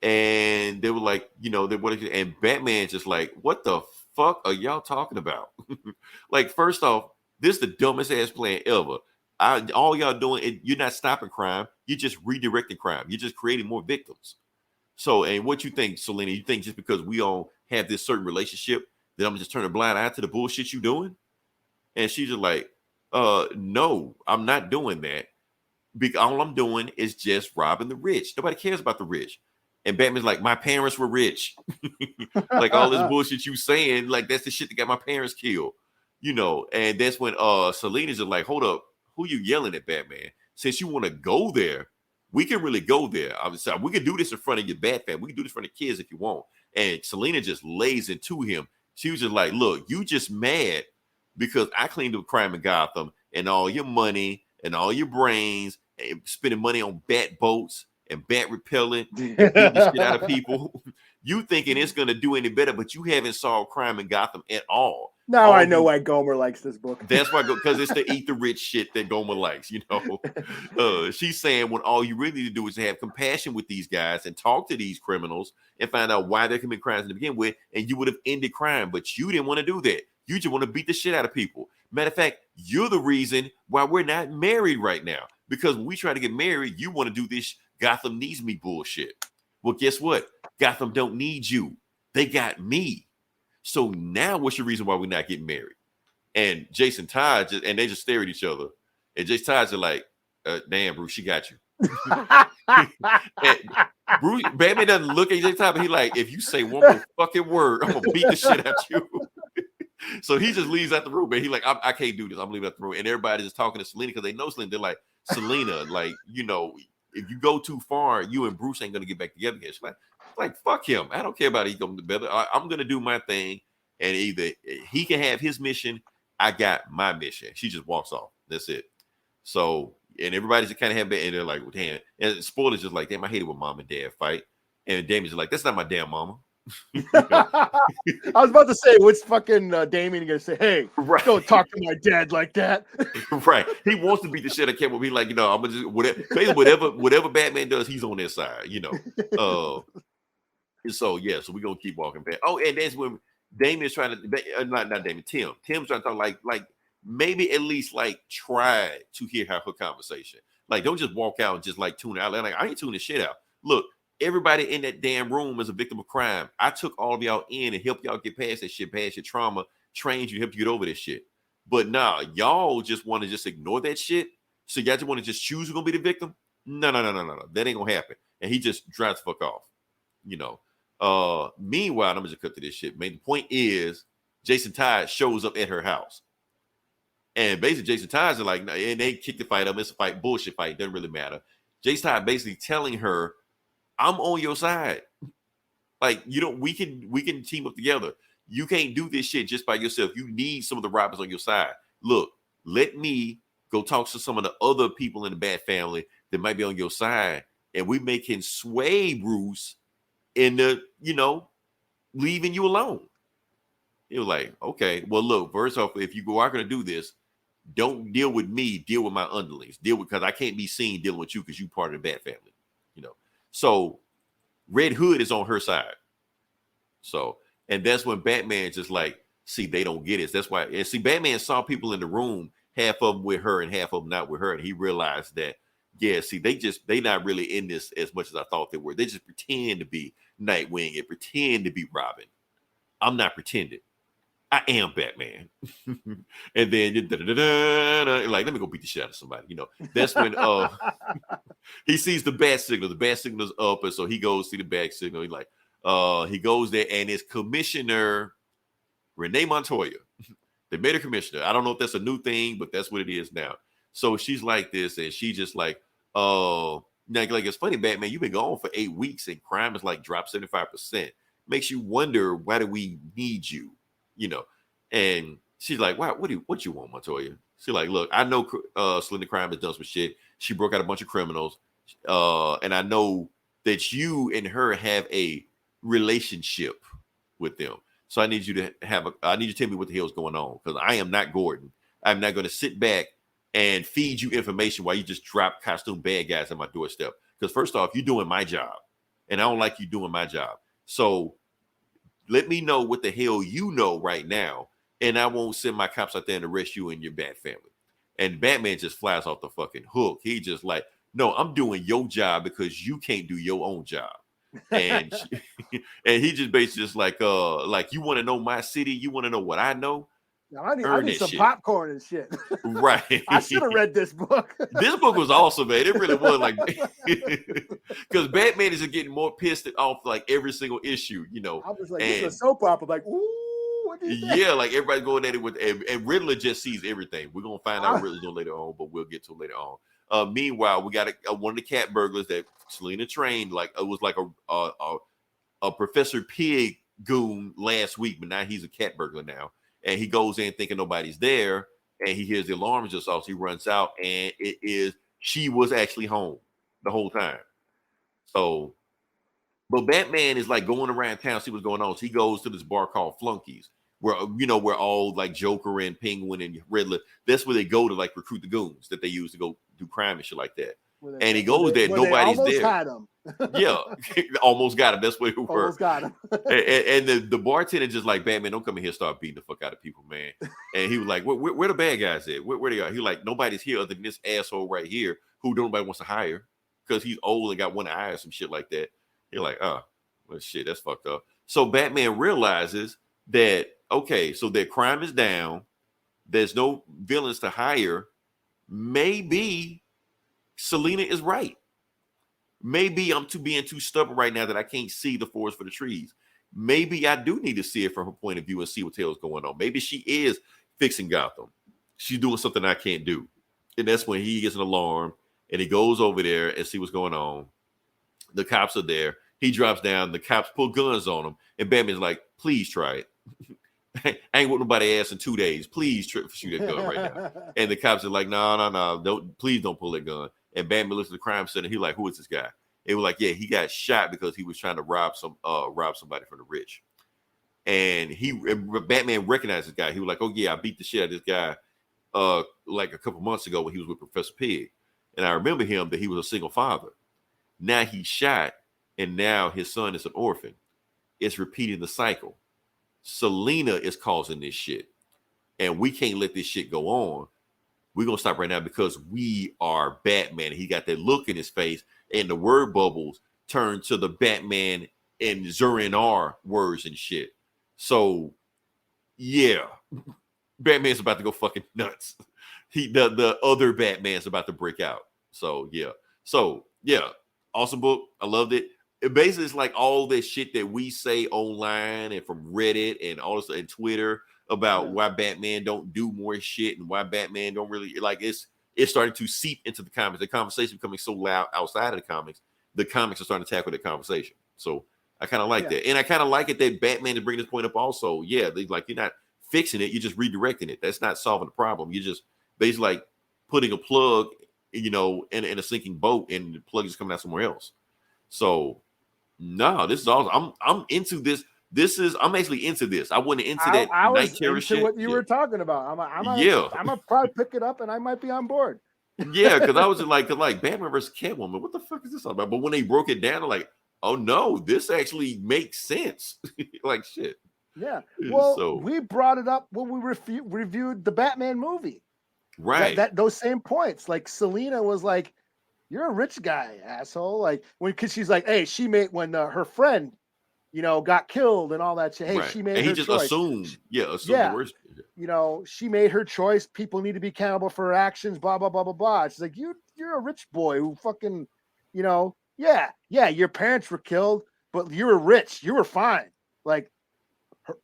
and they were like, and Batman's just like, what the fuck are y'all talking about? Like, first off, this is the dumbest ass plan ever. All y'all doing, you're not stopping crime. You're just redirecting crime. You're just creating more victims. So, and what you think, Selena? You think just because we all have this certain relationship that I'm just turning a blind eye to the bullshit you doing? And she's just like, no, I'm not doing that. Because all I'm doing is just robbing the rich. Nobody cares about the rich. And Batman's like, my parents were rich. Like all this bullshit you saying, like that's the shit that got my parents killed. And that's when Selena's just like, hold up, who you yelling at, Batman? Since you want to go there, we can really go there. We can do this in front of your Bat family. We can do this in front of kids if you want. And Selena just lays into him. She was just like, look, you just mad because I cleaned up crime in Gotham and all your money and all your brains and spending money on bat boats and bat repellent and beating the shit out of people. You thinking it's going to do any better, but you haven't solved crime in Gotham at all. Now I know why Gomer likes this book. That's why, because it's the eat the rich shit that Gomer likes, She's saying when all you really need to do is have compassion with these guys and talk to these criminals and find out why they commit crimes to begin with, and you would have ended crime, but you didn't want to do that. You just want to beat the shit out of people. Matter of fact, you're the reason why we're not married right now. Because when we try to get married, you want to do this Gotham needs me bullshit. Well, guess what? Gotham don't need you. They got me. So now what's your reason why we're not getting married? And Jason Todd, they just stare at each other. And Jason Todd's like, damn, Bruce, she got you. Bruce, Batman doesn't look at Jason Todd, but he like, if you say one more fucking word, I'm going to beat the shit out you. So he just leaves out the room, man. He like, I can't do this. I'm leaving out the room. And everybody's just talking to Selena because they know Selena. They're like, Selena, like, if you go too far, you and Bruce ain't going to get back together again. She's like, fuck him. I don't care about he going together. I'm going to do my thing. And either he can have his mission. I got my mission. She just walks off. That's it. So, and everybody's just kind of happy. And they're like, well, damn. And spoilers just like, damn, I hate it when mom and dad fight. And Damien's like, that's not my damn mama. I was about to say, what's fucking Damien gonna say? Hey, right. Don't talk to my dad like that. Right. He wants to beat the shit out of Catwoman. He's like, I'm gonna just whatever Batman does, he's on their side, So yeah, so we're gonna keep walking back. Oh, and that's when Damien's trying to not Damien, Tim's trying to talk like maybe at least like try to hear her conversation. Like, don't just walk out and just like tune out. Like, I ain't tuning shit out. Look. Everybody in that damn room is a victim of crime. I took all of y'all in and helped y'all get past that shit, past your trauma, trained you, helped you get over this shit. But nah, y'all just want to just ignore that shit. So y'all just want to just choose who's gonna be the victim? No. That ain't gonna happen. And he just drives the fuck off. Meanwhile, I'm gonna just cut to this shit. Man, the point is, Jason Todd shows up at her house. And basically, Jason Todd's like, and they kick the fight up. It's a fight, bullshit fight, doesn't really matter. Jason Todd basically telling her, I'm on your side. Like, we can team up together. You can't do this shit just by yourself. You need some of the robbers on your side. Look, let me go talk to some of the other people in the Bat family that might be on your side. And we can sway Bruce into, leaving you alone. It was like, okay, well, look, first off, if you are going to do this, don't deal with me, deal with my underlings. Because I can't be seen dealing with you because you part of the Bat family, So Red Hood is on her side. So, and that's when Batman just like, see, they don't get it. That's why, and see, Batman saw people in the room, half of them with her and half of them not with her. And he realized that, yeah, see, they not really in this as much as I thought they were. They just pretend to be Nightwing and pretend to be Robin. I'm not pretending. I am Batman. And then like, let me go beat the shit out of somebody. That's when he sees the bat signal. The bat signal's up, and so he goes see the bat signal. He's like, He goes there, and it's Commissioner Renee Montoya. They made her commissioner. I don't know if that's a new thing, but that's what it is now. So she's like this, and she just like, like it's funny, Batman, you've been gone for 8 weeks, and crime is like dropped 75%. Makes you wonder, why do we need you? You know, and she's like, wow, what you want, Montoya? She's like, look, I know Selena Crime has done some shit. She broke out a bunch of criminals, and I know that you and her have a relationship with them. So I need you to I need you to tell me what the hell's going on, because I am not Gordon. I'm not going to sit back and feed you information while you just drop costume bad guys at my doorstep. Because first off, you're doing my job, and I don't like you doing my job. So let me know what the hell you know right now, and I won't send my cops out there and arrest you and your bad family. And Batman just flies off the fucking hook. He just like, no, I'm doing your job because you can't do your own job. And and he just basically just like you want to know my city, you want to know what I know. Now, I need some popcorn and shit. Right. I should have read this book. This book was awesome, man. It really was, like, because Batman is getting more pissed off like every single issue, you know. I was like, this is a soap opera, like, ooh, what do you think? Yeah, like everybody's going at it with, and Riddler just sees everything. We're gonna find out Riddler's doing later on, but we'll get to it later on. Meanwhile, we got one of the cat burglars that Selena trained, like it was like a Professor Pig goon last week, but now he's a cat burglar now. And he goes in thinking nobody's there, and he hears the alarms just off. So he runs out, and she was actually home the whole time. So, but Batman is like going around town, see what's going on. So he goes to this bar called Flunkies, where where all like Joker and Penguin and Riddler, that's where they go to like recruit the goons that they use to go do crime and shit like that. And he goes there, nobody's there. Had him. Yeah, almost got him. That's what it was. Almost got him. and the bartender just like, Batman, don't come in here and start beating the fuck out of people, man. And he was like, where the bad guys at? Where they are? He like, nobody's here other than this asshole right here who nobody wants to hire because he's old and got one eye or some shit like that. You're like, oh, well, shit, that's fucked up. So Batman realizes that, okay, so their crime is down. There's no villains to hire. Maybe Selena is right. Maybe I'm being too stubborn right now that I can't see the forest for the trees. Maybe I do need to see it from her point of view and see what the hell is going on. Maybe she is fixing Gotham. She's doing something I can't do. And that's when he gets an alarm and he goes over there and see what's going on. The cops are there. He drops down. The cops pull guns on him. And Batman's like, please try it. I ain't with nobody ass in 2 days. Please shoot that gun right now. And the cops are like, no. Please don't pull that gun. And Batman looks at the crime center. He's like, who is this guy? It was like, yeah, he got shot because he was trying to rob somebody from the rich. And Batman recognized this guy. He was like, oh yeah, I beat the shit out of this guy like a couple months ago when he was with Professor Pig. And I remember him that he was a single father. Now he's shot, and now his son is an orphan. It's repeating the cycle. Selena is causing this shit. And we can't let this shit go on. We're going to stop right now because we are Batman. He got that look in his face, and the word bubbles turn to the Batman and Zur-En-Arr words and shit. So, yeah, Batman's about to go fucking nuts. The other Batman's about to break out. So, yeah, awesome book. I loved it. It basically is like all this shit that we say online and from Reddit and all this and Twitter about why Batman don't do more shit and why Batman don't really like it's starting to seep into the comics. The conversation becoming so loud outside of the comics are starting to tackle the conversation. So I kind of like that. And I kind of like it that Batman is bringing this point up also. Yeah, they like, you're not fixing it, you're just redirecting it. That's not solving the problem. You're just basically like putting a plug, in a sinking boat, and the plug is coming out somewhere else. So no, this is awesome. I'm into this. I'm actually into this. I wasn't into that night terror shit. What you were talking about. I'm gonna probably pick it up, and I might be on board. Yeah, because I was just like Batman versus Catwoman. What the fuck is this all about? But when they broke it down, I'm like, oh no, this actually makes sense. Like shit. Yeah. Well, we brought it up when we reviewed the Batman movie. Right. Those same points. Like Selena was like, "You're a rich guy, asshole." Like because she's like, "Hey, she made when her friend." Got killed and all that shit. Hey, right. She made and her he just choice. assumed the worst. She made her choice. People need to be accountable for her actions, blah, blah, blah, blah, blah. She's like, you're a rich boy who fucking, your parents were killed. but you were rich, you were fine. Like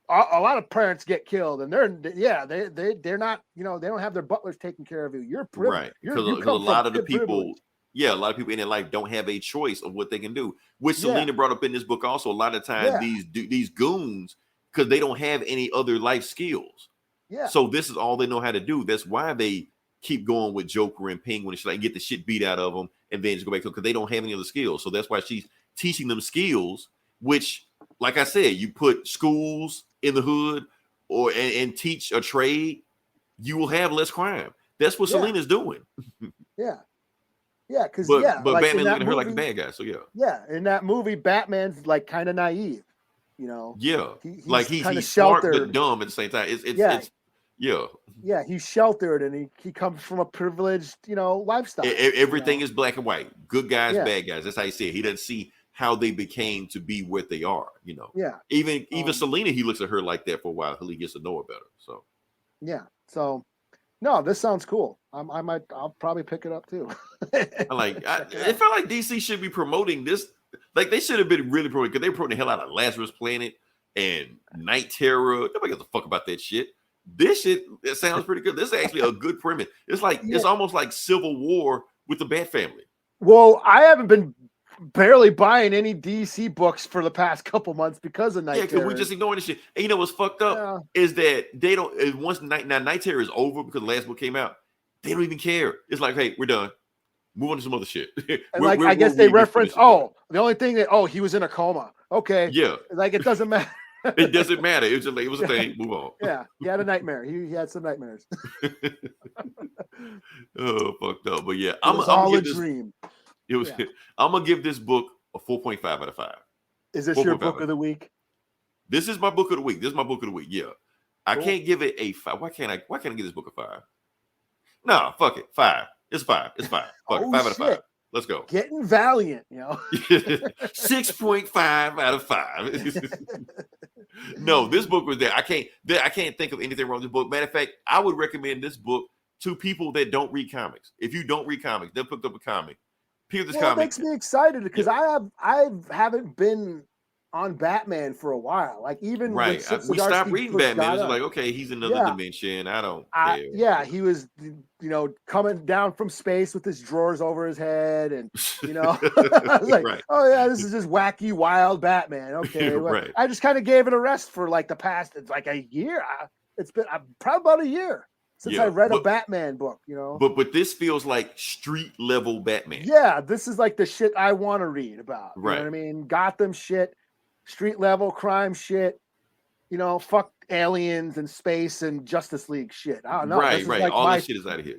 a lot of parents get killed, and they're not, you know, they don't have their butlers taking care of you. You're privileged. Right, because a lot of the people, a lot of people in their life don't have a choice of what they can do. Which Selena brought up in this book also. A lot of times these goons, because they don't have any other life skills. Yeah. So this is all they know how to do. That's why they keep going with Joker and Penguin and shit, like get the shit beat out of them and then just go back to, because they don't have any other skills. So that's why she's teaching them skills, which, like I said, you put schools in the hood or and teach a trade, you will have less crime. That's what Selena's doing. Yeah. Yeah, because but like Batman looking at her like a bad guy. So yeah, in that movie, Batman's like kind of naive, you know. Yeah, he's kind of smart sheltered but dumb at the same time. It's he's sheltered, and he comes from a privileged, you know, lifestyle. Everything is black and white, good guys, bad guys. That's how he see it. He doesn't see how they became to be what they are. You know. Yeah. Even Selena, he looks at her like that for a while until he gets to know her better. So. Yeah. So. No, this sounds cool. I'll probably pick it up too. It felt like DC should be promoting this. Like they should have been really promoting, because they promoting the hell out of Lazarus Planet and Night Terror. Nobody gives a fuck about that shit. This shit, it sounds pretty good. This is actually a good premise. It's like it's almost like Civil War with the Bat Family. Well, I haven't been barely buying any DC books for the past couple months because of Night Terror. Yeah, because we just ignoring this shit. And you know what's fucked up is that they don't. Once Night Terror is over, because the last book came out, they don't even care. It's like, hey, we're done. Move on to some other shit. And I guess they reference. The only thing that he was in a coma. Okay. Yeah. Like it doesn't matter. It doesn't matter. It was just like it was a thing. Move on. Yeah, he had a nightmare. He had some nightmares. Oh, fucked up. But yeah, I'm a dream. It was. Yeah. I'm gonna give this book a 4.5 out of 5. Is this your book of the week? This is my book of the week. This is my book of the week. Yeah, I can't give it a 5. Why can't I give this book a 5? No, fuck it. 5. It's 5. It's 5. Fuck it. 5 out of 5. Let's go. Getting valiant, you know. 6.5 out of 5. No, this book was there. I can't think of anything wrong with this book. Matter of fact, I would recommend this book to people that don't read comics. If you don't read comics, they picked up a comic. Pick up this comic. It makes me excited because I haven't been on Batman for a while. Like even we stopped reading Batman. It's like, okay, he's another dimension. I don't care. Yeah, he was, you know, coming down from space with his drawers over his head, and you know, I was like, oh yeah, this is just wacky, wild Batman. Okay, right. I just kind of gave it a rest for like the past, it's like a year. It's been probably about a year since I read a Batman book, you know. But this feels like street level Batman. Yeah, this is like the shit I want to read about. You know what I mean? Gotham shit. Street level crime shit, you know, fuck aliens and space and Justice League shit. I don't know. Right. Like all this shit is out of here.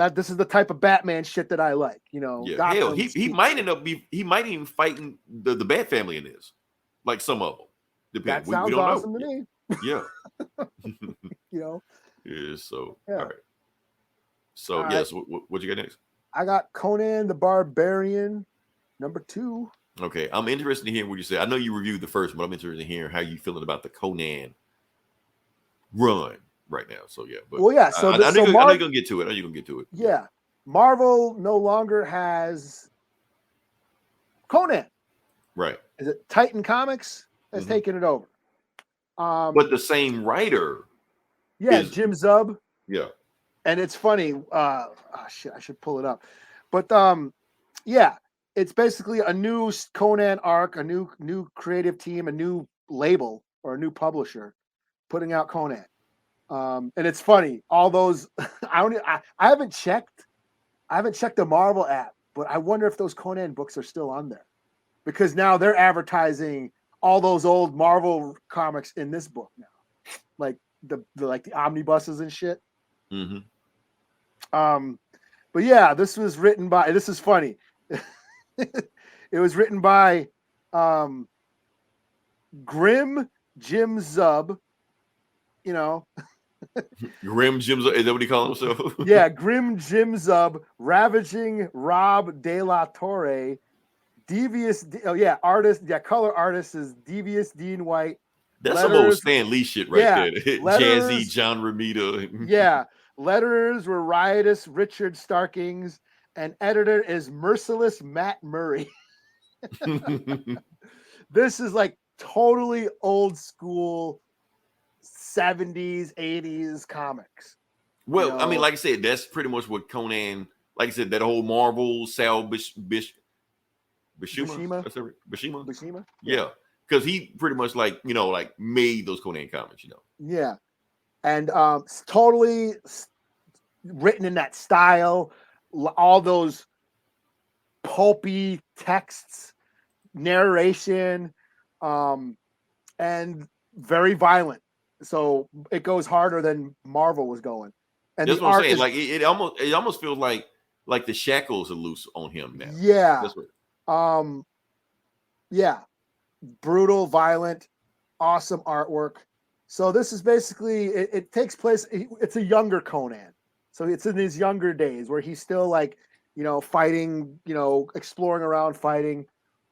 This is the type of Batman shit that I like. You know, yeah. Hell, he might end up he might even fighting the Bat Family in this, like some of them. Depends. That sounds awesome to me. Yeah. You know. Yeah. So all right. So yes, what you got next? I got Conan the Barbarian, #2. Okay, I'm interested in hearing what you say. I know you reviewed the first, but I'm interested in hearing how you feeling about the Conan run right now. So yeah, but so I know you're gonna get to it. Yeah, Marvel no longer has Conan. Right. Is it Titan Comics that's taking it over? But the same writer. Yeah, Jim Zub. Yeah. And it's funny. Shit, I should pull it up. But yeah. It's basically a new Conan arc, a new creative team, a new label or a new publisher putting out Conan. And it's funny, all those I haven't checked the Marvel app, but I wonder if those Conan books are still on there. Because now they're advertising all those old Marvel comics in this book now. Like the omnibuses and shit. Mm-hmm. But yeah, this is funny. It was written by Grim Jim Zub, you know. Grim Jim Zub, is that what he calls himself? Yeah, Grim Jim Zub, Ravaging Rob De La Torre, color artist is Devious Dean White. That's some old Stan Lee shit there. Jazzy John Romita. Yeah, letters were riotous Richard Starkings. And editor is Merciless Matt Murray. This is like totally old school 70s, 80s comics. Well, You I mean, know? like I said, that's pretty much what Conan. Like I said, that whole Marvel Bishima. That's it, Bishima. Bishima? Yeah, because he pretty much like like made those Conan comics. Yeah. And totally written in that style, all those pulpy texts, narration, and very violent. So it goes harder than Marvel was going. And That's the what I'm art saying. is, Like it almost feels like the shackles are loose on him now. yeah, That's what. yeah, brutal, violent, awesome artwork. So this is basically it takes place. It's a younger Conan, so it's in his younger days where he's still like fighting, exploring around, fighting.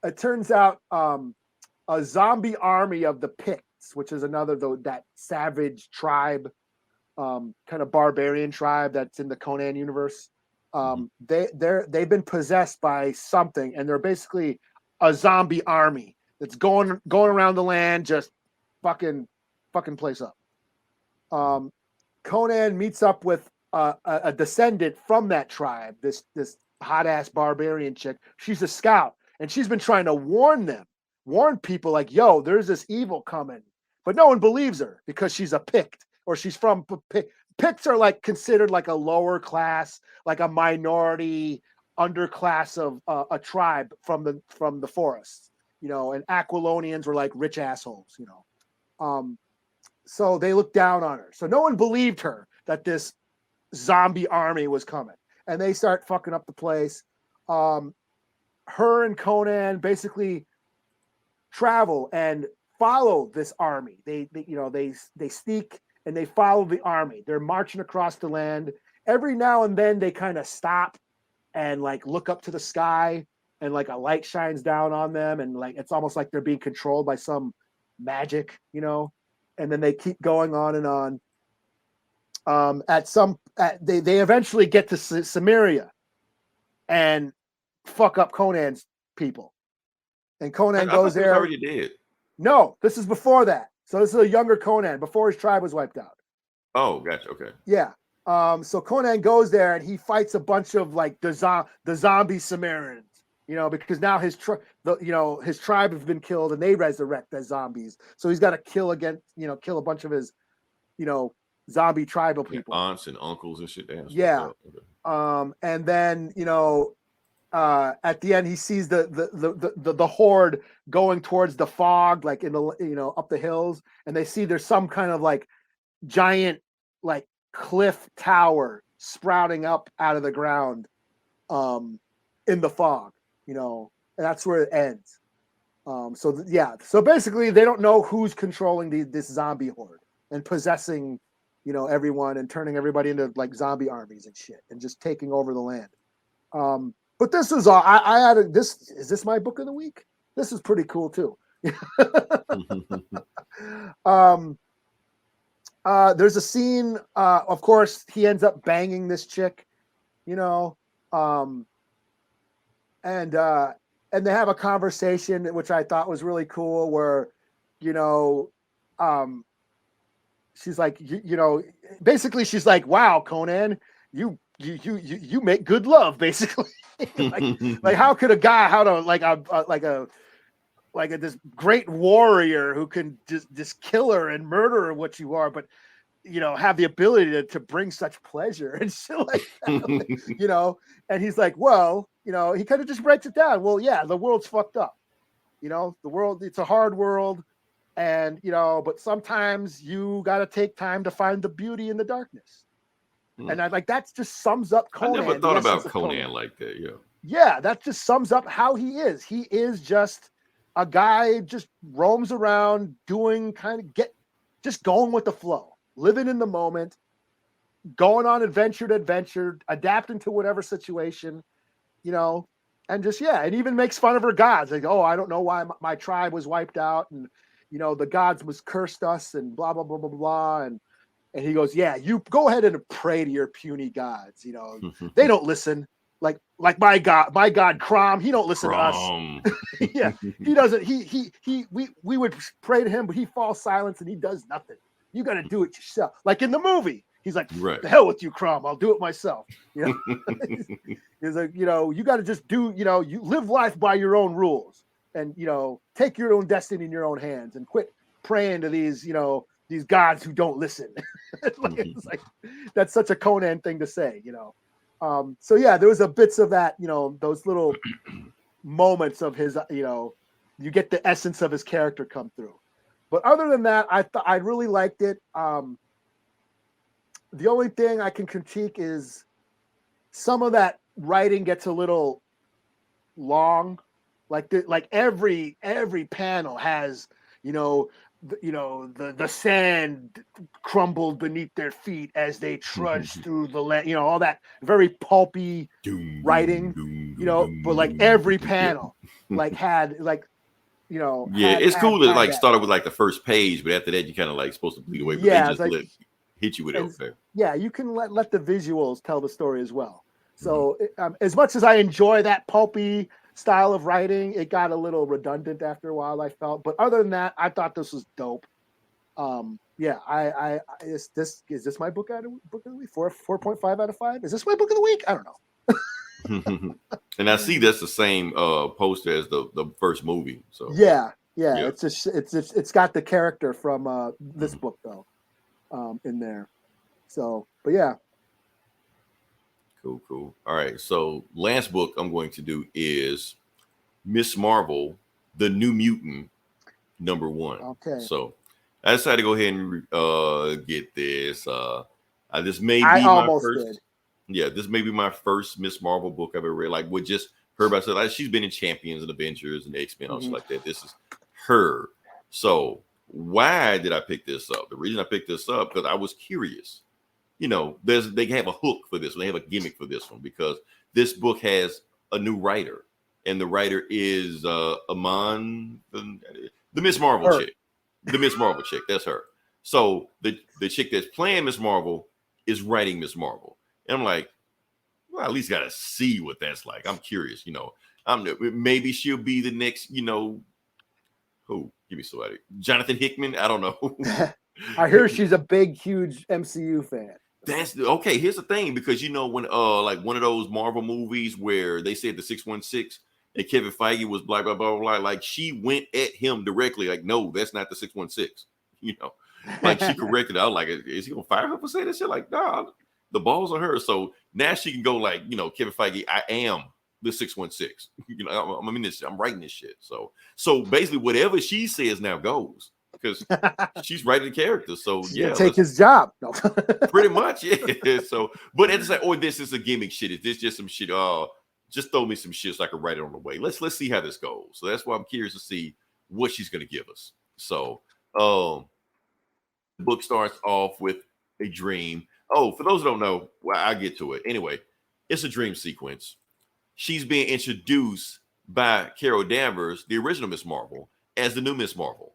It turns out a zombie army of the Picts, which is another that savage tribe, kind of barbarian tribe that's in the Conan universe. They've been possessed by something, and they're basically a zombie army that's going around the land, just fucking place up. Conan meets up with a descendant from that tribe, this hot ass barbarian chick. She's a scout, and she's been trying to warn people like, yo, there's this evil coming, but no one believes her because she's a Pict, or she's from Picts are like considered like a lower class, like a minority underclass of a tribe from the forests, and Aquilonians were like rich assholes, so they looked down on her. So no one believed her that this zombie army was coming, and they start fucking up the place. Her and Conan basically travel and follow this army. They sneak and they follow the army. They're marching across the land. Every now and then they kind of stop and like look up to the sky, and like a light shines down on them, and like it's almost like they're being controlled by some magic, and then they keep going on and on. They eventually get to Samaria and fuck up Conan's people, and Conan goes there. Already did. No, this is before that. So this is a younger Conan before his tribe was wiped out. Oh, gotcha. Okay. Yeah. So Conan goes there and he fights a bunch of like the zombie Samaritans, because now his tribe has been killed and they resurrect as zombies. So he's got to kill a bunch of his, zombie tribal people, aunts and uncles and shit. Yeah. Okay. And then at the end he sees the horde going towards the fog, like in the up the hills, and they see there's some kind of like giant like cliff tower sprouting up out of the ground in the fog, and that's where it ends. So basically they don't know who's controlling this zombie horde and possessing everyone and turning everybody into like zombie armies and shit and just taking over the land. But this is all I added. This is my book of the week. This is pretty cool too. There's a scene, of course, he ends up banging this chick, and they have a conversation, which I thought was really cool, where, she's like, basically she's like, wow, Conan, you make good love, basically. like how could a guy, this great warrior who can just kill her and murder her what you are, but have the ability to bring such pleasure and shit like that, and he's like, well, he kind of just breaks it down. Well, yeah, the world's fucked up. The world, it's a hard world, and but sometimes you got to take time to find the beauty in the darkness. And I like that just sums up Conan. I never thought about Conan like that. Yeah, that just sums up how he is. He is just a guy, just roams around doing just going with the flow, living in the moment, going on adventure to adventure, adapting to whatever situation, and just, and even makes fun of her gods. Like, oh, I don't know why my tribe was wiped out, and, the gods was cursed us and blah, blah, blah, blah, blah. And he goes, yeah, you go ahead and pray to your puny gods. They don't listen. like my God, Crom, he don't listen to us. Yeah, he doesn't. We would pray to him, but he falls silent and he does nothing. You got to do it yourself. Like in the movie, he's like, Right. "The hell with you, Crom. I'll do it myself." You know, he's like, you got to just do. You live life by your own rules, and take your own destiny in your own hands, and quit praying to these gods who don't listen. It's like that's such a Conan thing to say, So yeah, there was a bits of that, those little moments of his, you get the essence of his character come through. But other than that, I really liked it. The only thing I can critique is some of that writing gets a little long. Like every panel has, the sand crumbled beneath their feet as they trudged through the land, all that very pulpy writing, but like every panel had it's cool to like start with like the first page, but after that you kind of like supposed to bleed away, but yeah, they just hit you with it. Okay. Yeah, you can let the visuals tell the story as well. So as much as I enjoy that pulpy style of writing, it got a little redundant after a while, I felt. But other than that, I thought this was dope. Is this my book of the week? 4.5 out of 5? Is this my book of the week? I don't know. And I see that's the same poster as the first movie. So yeah. It's got the character from this book though, in there. So, but yeah. Cool. All right. So last book I'm going to do is Miss Marvel, the New Mutant, #1. Okay. So I decided to go ahead and get this. This may be my first. Did. Yeah, this may be my first Miss Marvel book I've ever read. Like with just her by herself. Like, she's been in Champions and Avengers and X-Men, all shit like that. This is her. So why did I pick this up? The reason I picked this up because I was curious. They have a hook for this one. They have a gimmick for this one because this book has a new writer, and the writer is Amon, the Miss Marvel chick. The Miss Marvel chick, that's her. So the chick that's playing Miss Marvel is writing Miss Marvel, and I'm like, well, at least gotta see what that's like. I'm curious, maybe she'll be the next, who? Give me somebody. Jonathan Hickman. I don't know. I hear she's a big, huge MCU fan. That's okay. Here's the thing, because when like one of those Marvel movies where they said the 616 and Kevin Feige was blah blah blah blah, like she went at him directly, like, no, that's not the 616. Like she corrected. I was like, is he gonna fire her for saying this shit? Like, nah, the ball's on her. So now she can go like, Kevin Feige, I am the 616. I'm in this. I'm writing this shit. So basically, whatever she says now goes. Because she's writing the character, so take his job. No. Pretty much, yeah. So, but at the same, this is a gimmick shit. Is this just some shit? Just throw me some shit so I can write it on the way. Let's see how this goes. So that's why I'm curious to see what she's gonna give us. So, the book starts off with a dream. Oh, for those who don't know, well, I'll get to it anyway. It's a dream sequence. She's being introduced by Carol Danvers, the original Miss Marvel, as the new Miss Marvel.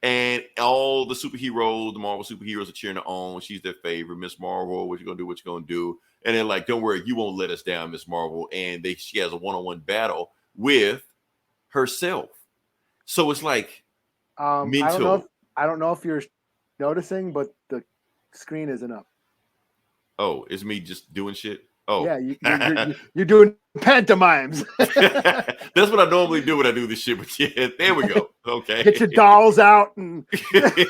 And all the superheroes, the Marvel superheroes are cheering her on. She's their favorite, Miss Marvel. What you gonna do? What you gonna do? And they're like, "Don't worry, you won't let us down, Miss Marvel." And she has a one-on-one battle with herself. So it's like mental. I don't know if you're noticing, but the screen isn't up. Oh, it's me just doing shit. Oh, yeah, you're doing pantomimes. That's what I normally do when I do this shit. But yeah, there we go. Okay, get your dolls out and. Okay,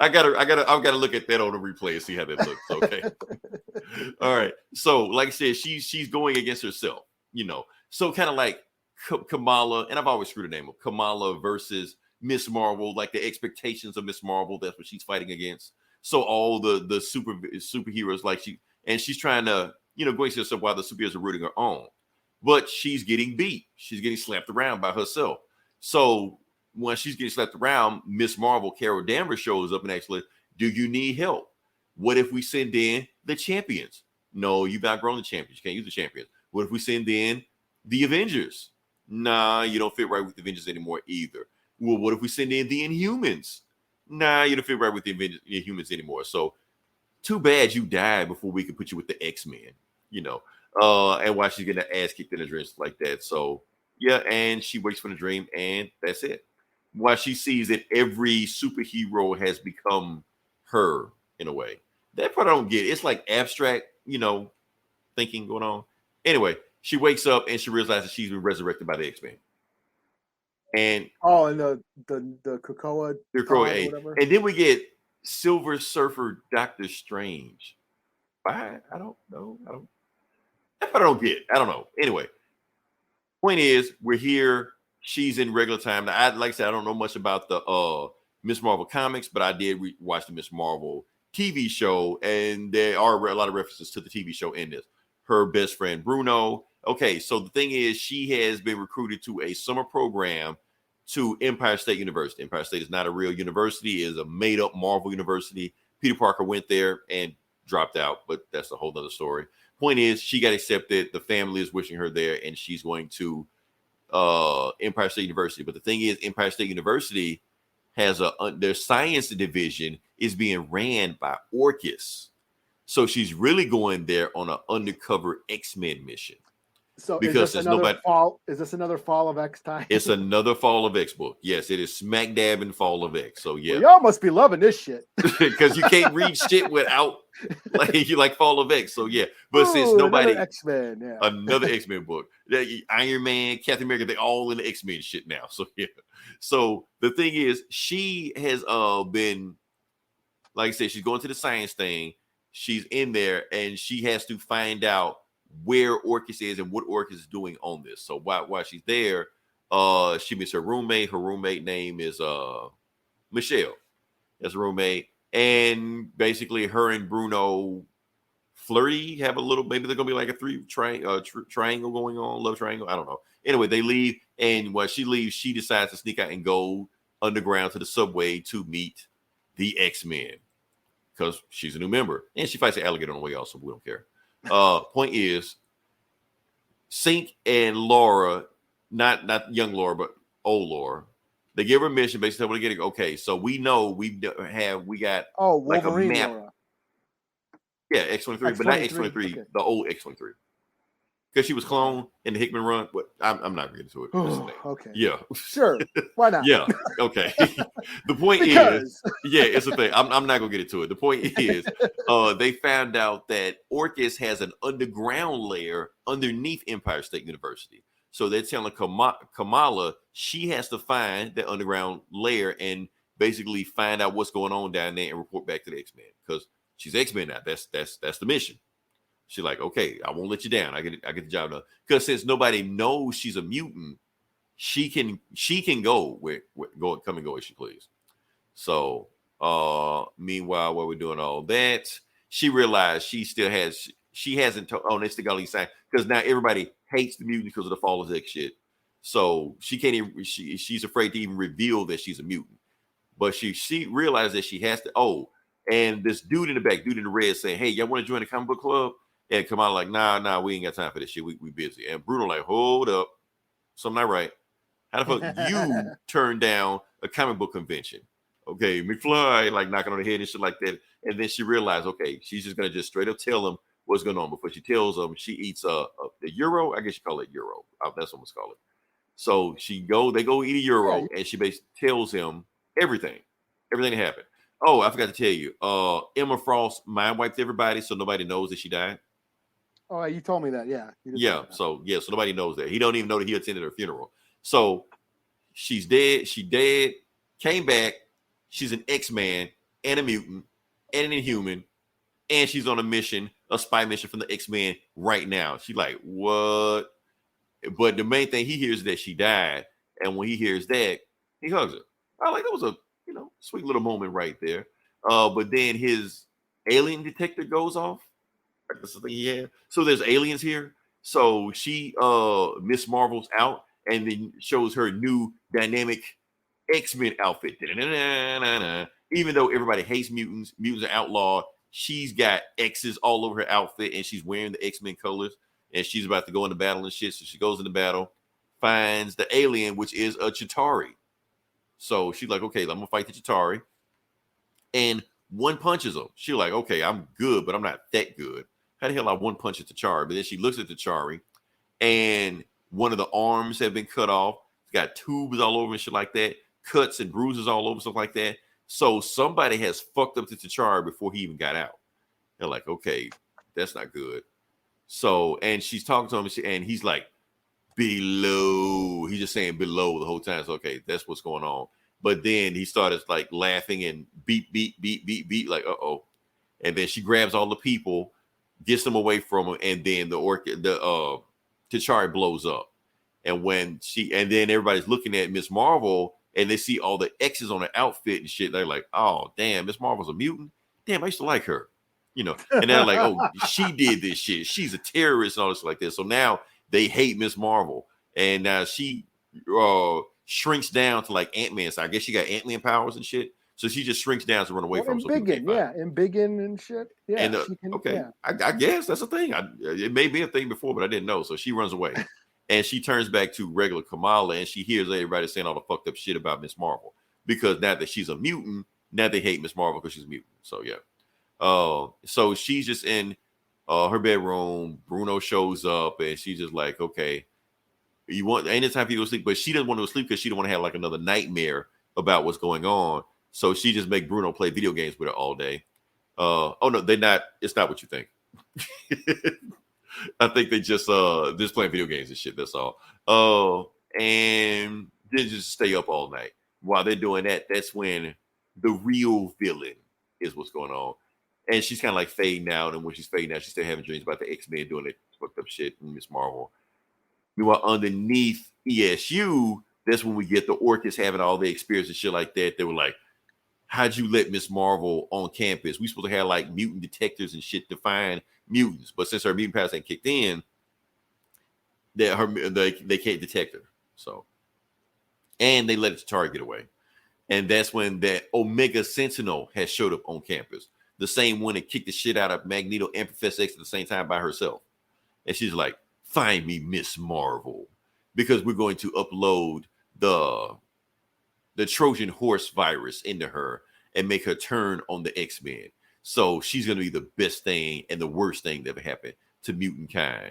I've got to look at that on the replay and see how that looks. Okay, all right. So, like I said, she's going against herself. So kind of like Kamala, and I've always screwed the name of Kamala versus Miss Marvel, like the expectations of Miss Marvel. That's what she's fighting against. So all the superheroes, like she's trying to, go against herself while the superheroes are rooting her on. But she's getting beat. She's getting slapped around by herself. So when she's getting slapped around, Miss Marvel, Carol Danvers, shows up and actually, do you need help? What if we send in the champions? No, you've outgrown the champions. You can't use the champions. What if we send in the Avengers? Nah, you don't fit right with the Avengers anymore either. Well, what if we send in the Inhumans? Nah, you don't fit right with the Inhumans anymore. So too bad you died before we could put you with the X-Men, you know. And why she's getting her ass kicked in a dream like that. So yeah, and she wakes from the dream, and that's it. Why she sees that every superhero has become her in a way. That part I don't get. It's like abstract, you know, thinking going on. Anyway, she wakes up and she realizes she's been resurrected by the X-Men. And and the Krakoa they're god or Crow whatever. and then we get Silver Surfer Doctor Strange. Why? I don't know. That part I don't get. I don't know. Anyway, point is, we're here. She's in regular time. Now, like I said, I don't know much about the Miss Marvel comics, but I did watch the Miss Marvel TV show, and there are a lot of references to the TV show in this. Her best friend Bruno. Okay, so the thing is, she has been recruited to a summer program to Empire State University. Empire State is not a real university; it is a made-up Marvel university. Peter Parker went there and dropped out, but that's a whole other story. Point is, she got accepted. The family is wishing her there, and she's going to Empire State University. But the thing is, Empire State University has their science division is being ran by Orchis. So she's really going there on an undercover X-Men mission. So because is this another fall of X time? It's another Fall of X book. Yes, it is smack dab in Fall of X. So yeah, well, y'all must be loving this shit because you can't read shit without like Fall of X. So yeah, but since nobody X-Men, yeah, another X-Men book, Iron Man, Captain America, they all in the X-Men shit now. So yeah, so the thing is, she has been, like I said, she's going to the science thing. She's in there, and she has to find out where Orchis is and what Orchis is doing on this. So while she's there, she meets her roommate. Her roommate name is Michelle. That's a roommate. And basically her and Bruno flirty, have a little, maybe they're gonna be like a triangle going on, love triangle. I don't know. Anyway, they leave, and while she leaves, she decides to sneak out and go underground to the subway to meet the X-Men because she's a new member. And she fights an alligator on the way out, so we don't care. Point is, Sink and Laura, not young Laura, but old Laura, they give her a mission basically what they're getting. Okay, so we know we got like Wolverine, a map. Laura. Yeah, X-23, but not X-23, okay. the old X-23. Because she was cloned in the Hickman run, but I'm not getting to it. Okay. Yeah. Sure. Why not? Yeah. Okay. The point is, yeah, it's a thing. I'm not gonna get into it. The point is, they found out that Orchis has an underground layer underneath Empire State University. So they're telling Kamala she has to find that underground layer and basically find out what's going on down there and report back to the X-Men because she's X-Men now. That's the mission. She's like, okay, I won't let you down. I get the job done. Because since nobody knows she's a mutant, she can go come and go as she please. So meanwhile, while we're doing all that, she realized she hasn't told it's the Gully sign because now everybody hates the mutant because of the Fall of X shit. So she can't even she's afraid to even reveal that she's a mutant. But she realized that she has to and this dude in the red saying, hey, y'all want to join the comic book club? And Kamala like, nah, we ain't got time for this shit. We busy. And Bruno like, hold up. Something not right. How the fuck you turned down a comic book convention? Okay, McFly like knocking on the head and shit like that. And then she realized, okay, she's just gonna just straight up tell him what's going on. Before she tells him, she eats the Euro. I guess you call it Euro. That's what we call it. So they go eat a Euro, and she basically tells him everything that happened. Oh, I forgot to tell you. Emma Frost mind wiped everybody, so nobody knows that she died. Oh, you told me that. Yeah. Yeah. So nobody knows that. He don't even know that he attended her funeral. So she's dead. She dead. Came back. She's an X-Man and a mutant and an Inhuman, and she's on a spy mission from the X-Men right now. She's like, what? But the main thing he hears is that she died, and when he hears that, he hugs her. I like that was a sweet little moment right there. But then his alien detector goes off. That's the thing he had. So there's aliens here. So she Miss Marvel's out and then shows her new dynamic X-Men outfit. Even though everybody hates mutants are outlawed, she's got X's all over her outfit and she's wearing the X-Men colors and she's about to go into battle and shit. So she goes into battle, finds the alien, which is a Chitauri. So she's like, okay, I'm gonna fight the Chitauri. And one punches him. She's like, okay, I'm good, but I'm not that good. How the hell I one punch at T'Chari? But then she looks at T'Chari, and one of the arms have been cut off. It's got tubes all over and shit like that, cuts and bruises all over, stuff like that. So somebody has fucked up to T'Chari before he even got out. They're like, okay, that's not good. So, and she's talking to him, and he's like, below. He's just saying below the whole time. So, okay, that's what's going on. But then he started like laughing and beep, beep, beep, beep, beep, like, uh-oh. And then she grabs all the people, gets them away from him, and then T'Chari blows up. And then everybody's looking at Miss Marvel, and they see all the X's on her outfit and shit. They're like, oh, damn, Miss Marvel's a mutant? Damn, I used to like her. And they're like, oh, she did this shit. She's a terrorist and all this like this. So now they hate Miss Marvel. And now she shrinks down to like Ant-Man. So I guess she got Ant-Man powers and shit. So she just shrinks down to run away from him. Embiggen and shit. Yeah. And, okay, yeah. I guess that's a thing. It may be a thing before, but I didn't know. So she runs away. And she turns back to regular Kamala, and she hears everybody saying all the fucked up shit about Miss Marvel. Because now that she's a mutant, now they hate Miss Marvel because she's a mutant. So, yeah. So she's just in her bedroom. Bruno shows up, and she's just like, okay, ain't it time for you to sleep? But she doesn't want to sleep because she don't want to have like another nightmare about what's going on. So she just make Bruno play video games with her all day. Oh no, they're not. It's not what you think. I think they just playing video games and shit. That's all. And then just stay up all night. While they're doing that, that's when the real villain is what's going on. And she's kind of like fading out. And when she's fading out, she's still having dreams about the X-Men doing that fucked up shit and Miss Marvel. Meanwhile, underneath ESU, that's when we get the Orchids having all the experience and shit like that. They were like, how'd you let Miss Marvel on campus? We supposed to have like mutant detectors and shit to find mutants. But since her mutant powers ain't kicked in, they can't detect her. So, and they let T'Chari get away. And that's when that Omega Sentinel has showed up on campus. The same one that kicked the shit out of Magneto and Professor X at the same time by herself. And she's like, find me Miss Marvel. Because we're going to upload the Trojan horse virus into her and make her turn on the X-Men. So she's going to be the best thing and the worst thing that ever happened to mutant kind.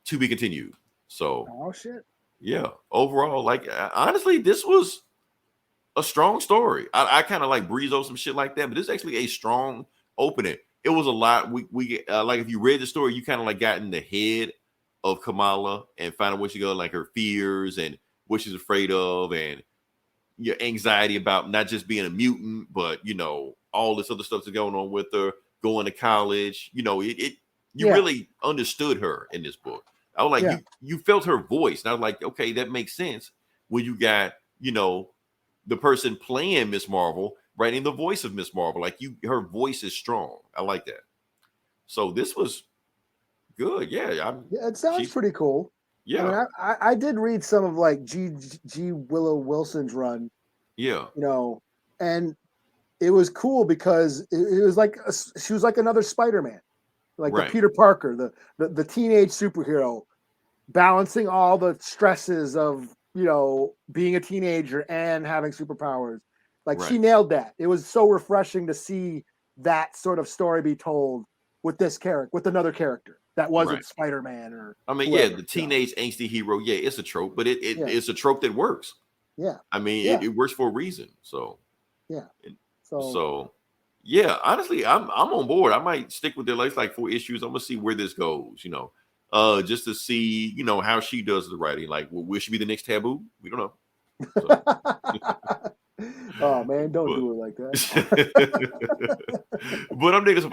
To be continued. So, oh shit. Yeah. Overall, like, honestly, this was a strong story. I kind of like breeze over some shit like that, but this is actually a strong opening. It was a lot. We like, if you read the story, you kind of like got in the head of Kamala and find out what she got, like her fears and what she's afraid of, and your anxiety about not just being a mutant, but all this other stuff that's going on with her, going to college. You really understood her in this book. I was like, you felt her voice. And I was like, okay, that makes sense when you got, the person playing Miss Marvel writing the voice of Miss Marvel. Like her voice is strong. I like that. So this was good. Yeah. It sounds pretty cool. Yeah. I mean, I did read some of like G. Willow Wilson's run. Yeah. And it was cool because it was like she was like another Spider-Man, like the Peter Parker, the teenage superhero, balancing all the stresses of being a teenager and having superpowers. Like she nailed that. It was so refreshing to see that sort of story be told with this character, with another character that wasn't Spider-Man or. I mean, whoever, the teenage angsty hero. Yeah, it's a trope, but it's a trope that works. Yeah. I mean, it works for a reason. So. Yeah. So yeah, honestly, I'm on board. I might stick with the like 4 issues. I'm gonna see where this goes. Just to see, how she does the writing. Like, will she be the next Taboo? We don't know. So. Oh man, don't do it like that. But I'm digging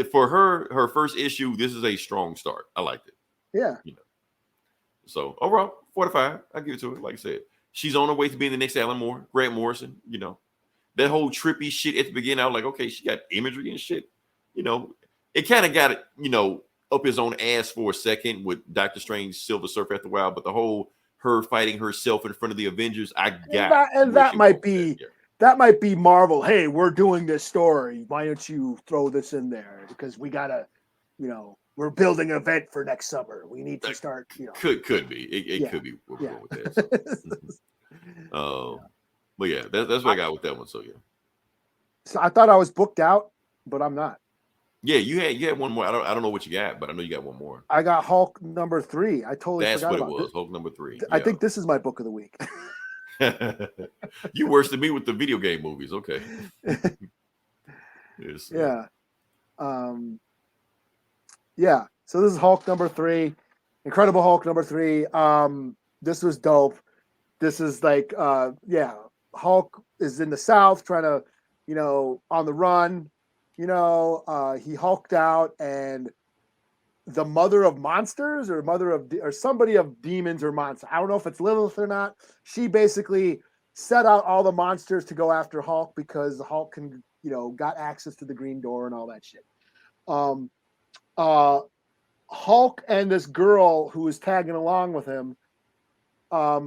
for her first issue. This is a strong start. I liked it. Yeah. So overall, 4 to 5. I give it to her. Like I said, she's on her way to being the next Grant Morrison. That whole trippy shit at the beginning. I was like, okay, she got imagery and shit. It kind of got it. Up his own ass for a second with Doctor Strange Silver Surfer after a while, but the whole her fighting herself in front of the Avengers, I got. And that might be Marvel. Hey, we're doing this story. Why don't you throw this in there? Because we gotta, we're building an event for next summer. We need to start. Could be. It could be. We're going with that. So. But yeah, that's what I got with that one. So yeah. So I thought I was booked out, but I'm not. Yeah, you had one more. I don't know what you got, but I know you got one more. I got Hulk number 3. I totally That's forgot what it about was. this. Hulk number 3. I think this is my book of the week. You worse than me with the video game movies. Okay. Yes. Yeah. Yeah. So this is Hulk number 3. Incredible Hulk number 3. This was dope. This is like Hulk is in the South trying to, on the run. He hulked out, and the mother of monsters or somebody of demons or monsters. I don't know if it's Lilith or not. She basically set out all the monsters to go after Hulk because Hulk can, got access to the Green Door and all that shit. Hulk and this girl who is tagging along with him,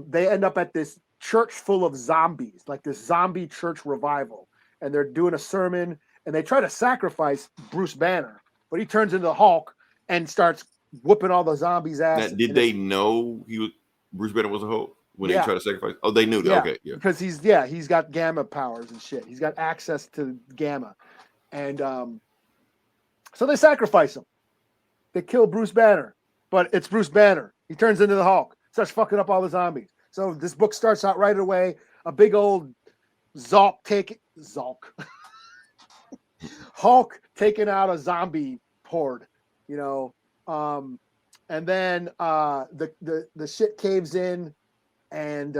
they end up at this church full of zombies, like this zombie church revival, and they're doing a sermon, and they try to sacrifice Bruce Banner, but he turns into Hulk and starts whooping all the zombies' ass. Now, did they know Bruce Banner was a Hulk when they tried to sacrifice? Oh, they knew that. Yeah, Okay, yeah. Because he's got gamma powers and shit. He's got access to gamma, and so they sacrifice him. They kill Bruce Banner, but it's Bruce Banner. He turns into the Hulk, starts fucking up all the zombies. So this book starts out right away. A big old Hulk taking out a zombie horde, and then the shit caves in, and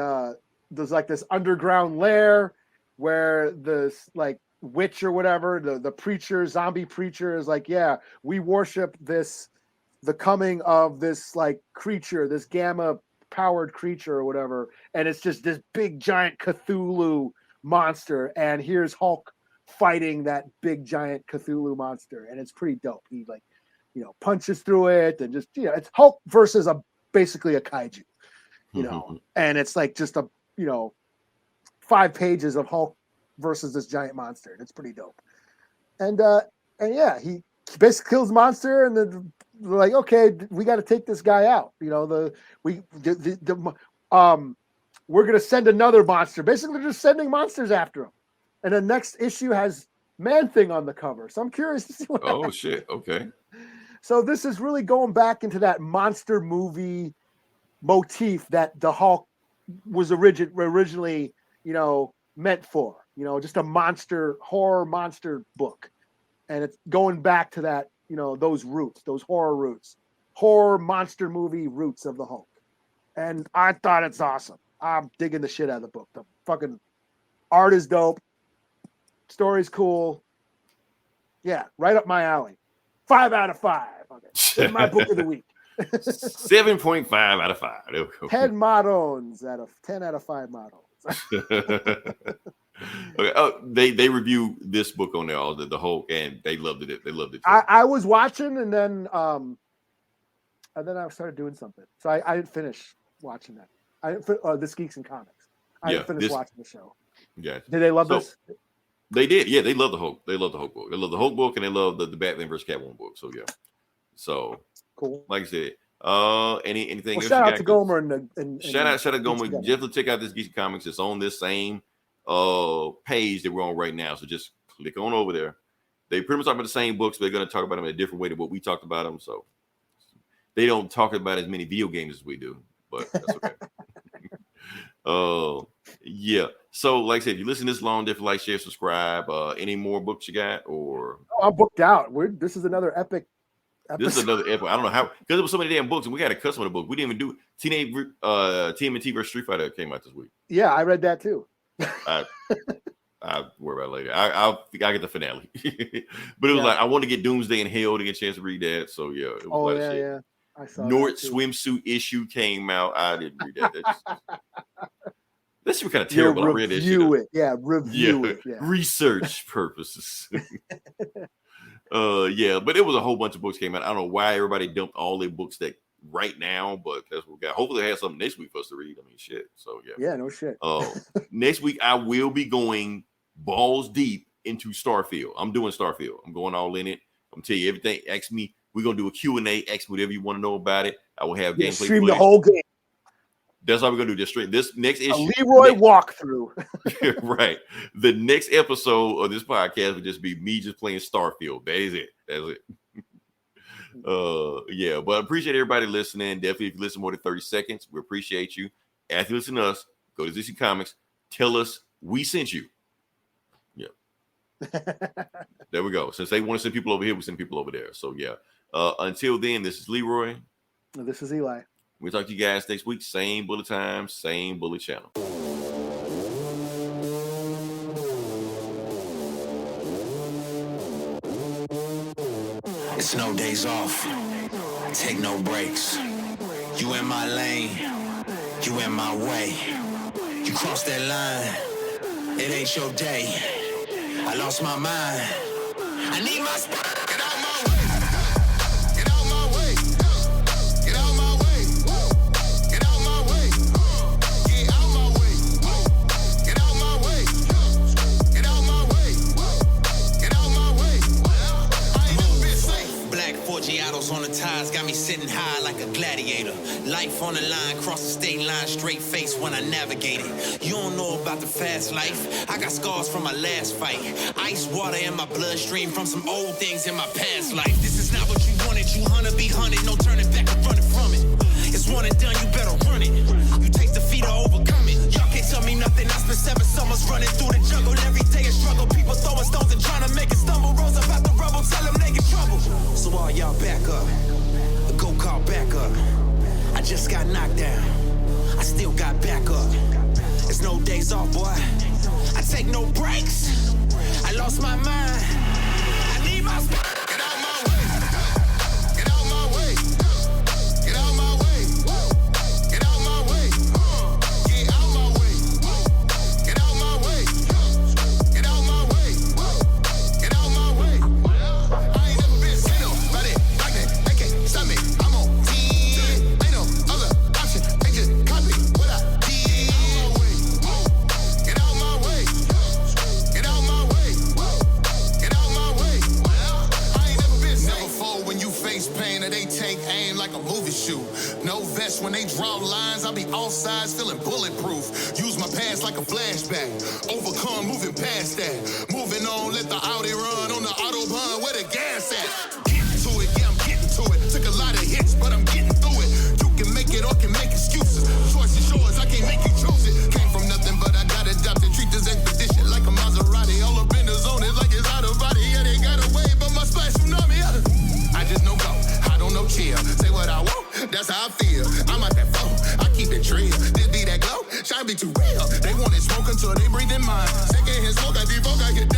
there's like this underground lair where this like witch or whatever, the zombie preacher is like, yeah, we worship the coming of this like creature, this gamma powered creature or whatever, and it's just this big giant Cthulhu monster, and here's Hulk fighting that big giant Cthulhu monster, and it's pretty dope. He punches through it, and just it's Hulk versus basically a kaiju, and it's like just 5 pages of Hulk versus this giant monster, and it's pretty dope. And yeah, he basically kills the monster, and then they're like, okay, we got to take this guy out. We're gonna send another monster. Basically, they're just sending monsters after him. And the next issue has Man-Thing on the cover. So I'm curious to see what Oh, shit. Okay. So this is really going back into that monster movie motif that the Hulk was originally, meant for. Just a horror monster book. And it's going back to that, those roots, those horror monster movie roots of the Hulk. And I thought it's awesome. I'm digging the shit out of the book. The fucking art is dope. Story's cool. Yeah, right up my alley. 5 out of 5. Okay. It's my book of the week. 7.5 out of 5. 10 modons out of 10 out of 5 models. Okay. Oh, they review this book on there, the Hulk, and they loved it. They loved it. I was watching, and then I started doing something, so I didn't finish watching that. This Geeks and Comics. I didn't finish watching the show. Yeah. Did they love this? They did. Yeah, they love the Hulk. They love the Hulk book. They love the Hulk book, and they love the Batman vs. Catwoman book. So yeah. So cool. Like I said, anything else? Shout out to Gomer and shout out to Gomer. Definitely check out this Geeks and Comics. It's on this same page that we're on right now. So just click on over there. They pretty much talk about the same books, but they're going to talk about them in a different way than what we talked about them. So they don't talk about as many video games as we do, but that's okay. Yeah. So like I said, if you listen this long, definitely like, share, subscribe. Any more books you got, or I'm booked out. This is another epic episode. This is another episode. I don't know how, because there was so many damn books, and we had a customer the book. We didn't even do TMNT versus Street Fighter came out this week. Yeah, I read that too. I'll worry about it later. I'll get the finale. But it was like I want to get Doomsday and Hell to get a chance to read that. So yeah, it was yeah. I saw Nord swimsuit issue came out. I didn't read that. This was kind of terrible. I read this shit. Review it. Yeah. Research purposes. Yeah, but it was a whole bunch of books came out. I don't know why everybody dumped all their books that right now, but that's what we got. Hopefully they have something next week for us to read. I mean, shit. So yeah. Yeah, no shit. Next week I will be going balls deep into Starfield. I'm doing Starfield. I'm going all in it. I'm telling you everything. Ask me. We're gonna do a Q&A. Ask me whatever you want to know about it. I will have gameplay. Stream the whole game. That's how we're gonna do this straight. This next issue, Leroy walkthrough. right? The next episode of this podcast would just be me just playing Starfield. That is it. That's it. Yeah, but I appreciate everybody listening. Definitely, if you listen more than 30 seconds, we appreciate you. After you listen to us, go to DC Comics. Tell us we sent you. Yeah. There we go. Since they want to send people over here, we send people over there. So yeah. Until then, this is Leroy. This is Eli. We'll talk to you guys next week. Same bullet time, same bullet channel. It's no days off. Take no breaks. You in my lane. You in my way. You cross that line. It ain't your day. I lost my mind. I need my spot. Get out my way. Get out my way. Get out my way. Get out my way. Get out my way. Get out my way. Get out my way. Get out my way. I ain't never been safe. Black Forgiatos on the ties got me sitting high like a gladiator. Life on the line, cross the state line, straight face when I navigate it. You don't know about the fast life. I got scars from my last fight. Ice water in my bloodstream from some old things in my past life. This is not what you wanted. You hunted, be hunted. No turning back or running from it. It's one and done, you better run it. You take defeat or overcome it. Y'all can't tell me nothing. I spent 7 summers running through the jungle. Every day a struggle. People throwing stones and trying to make it stumble. Rose up out the rubble. Tell them they get trouble. So all y'all back up. Go call back up. I just got knocked down. I still got back up. It's no days off, boy. I take no breaks. I lost my mind. I need my spot. Get out my way. Get out my way. Get out my way. Get out my way. Get out my way. Get out my way. Get out my way. Get out my way. I ain't never been seen nobody like that. They can't stop me. I'm on 10. Ain't no other option. They just copy what I did. Get out my way. Get out my way. Get out my way. I ain't never been never fold when you face pain or they take aim like a movie shoot. No vest when they draw lines. I be all sides feeling bulletproof. Use my past like a flashback. Overcome moving past that. Moving on, let the Audi run on the Autobahn. Where the gas at? Getting to it, yeah, I'm getting to it. Took a lot of hits, but I'm getting through it. You can make it or can make excuses. Choice is yours, I can't make you choose it. Came from nothing, but I got adopted. Treat this expedition like a Maserati. All up in the zone, it's like it's out of body. Yeah, they got away, but my splash tsunami. I just know go, I don't know chill. Say what I want, that's how I feel. I'm out that phone, I keep it trill. This be that glow, shine be too real. They want it smoke until they breathe in mine. Second hand smoke, I devoke, I get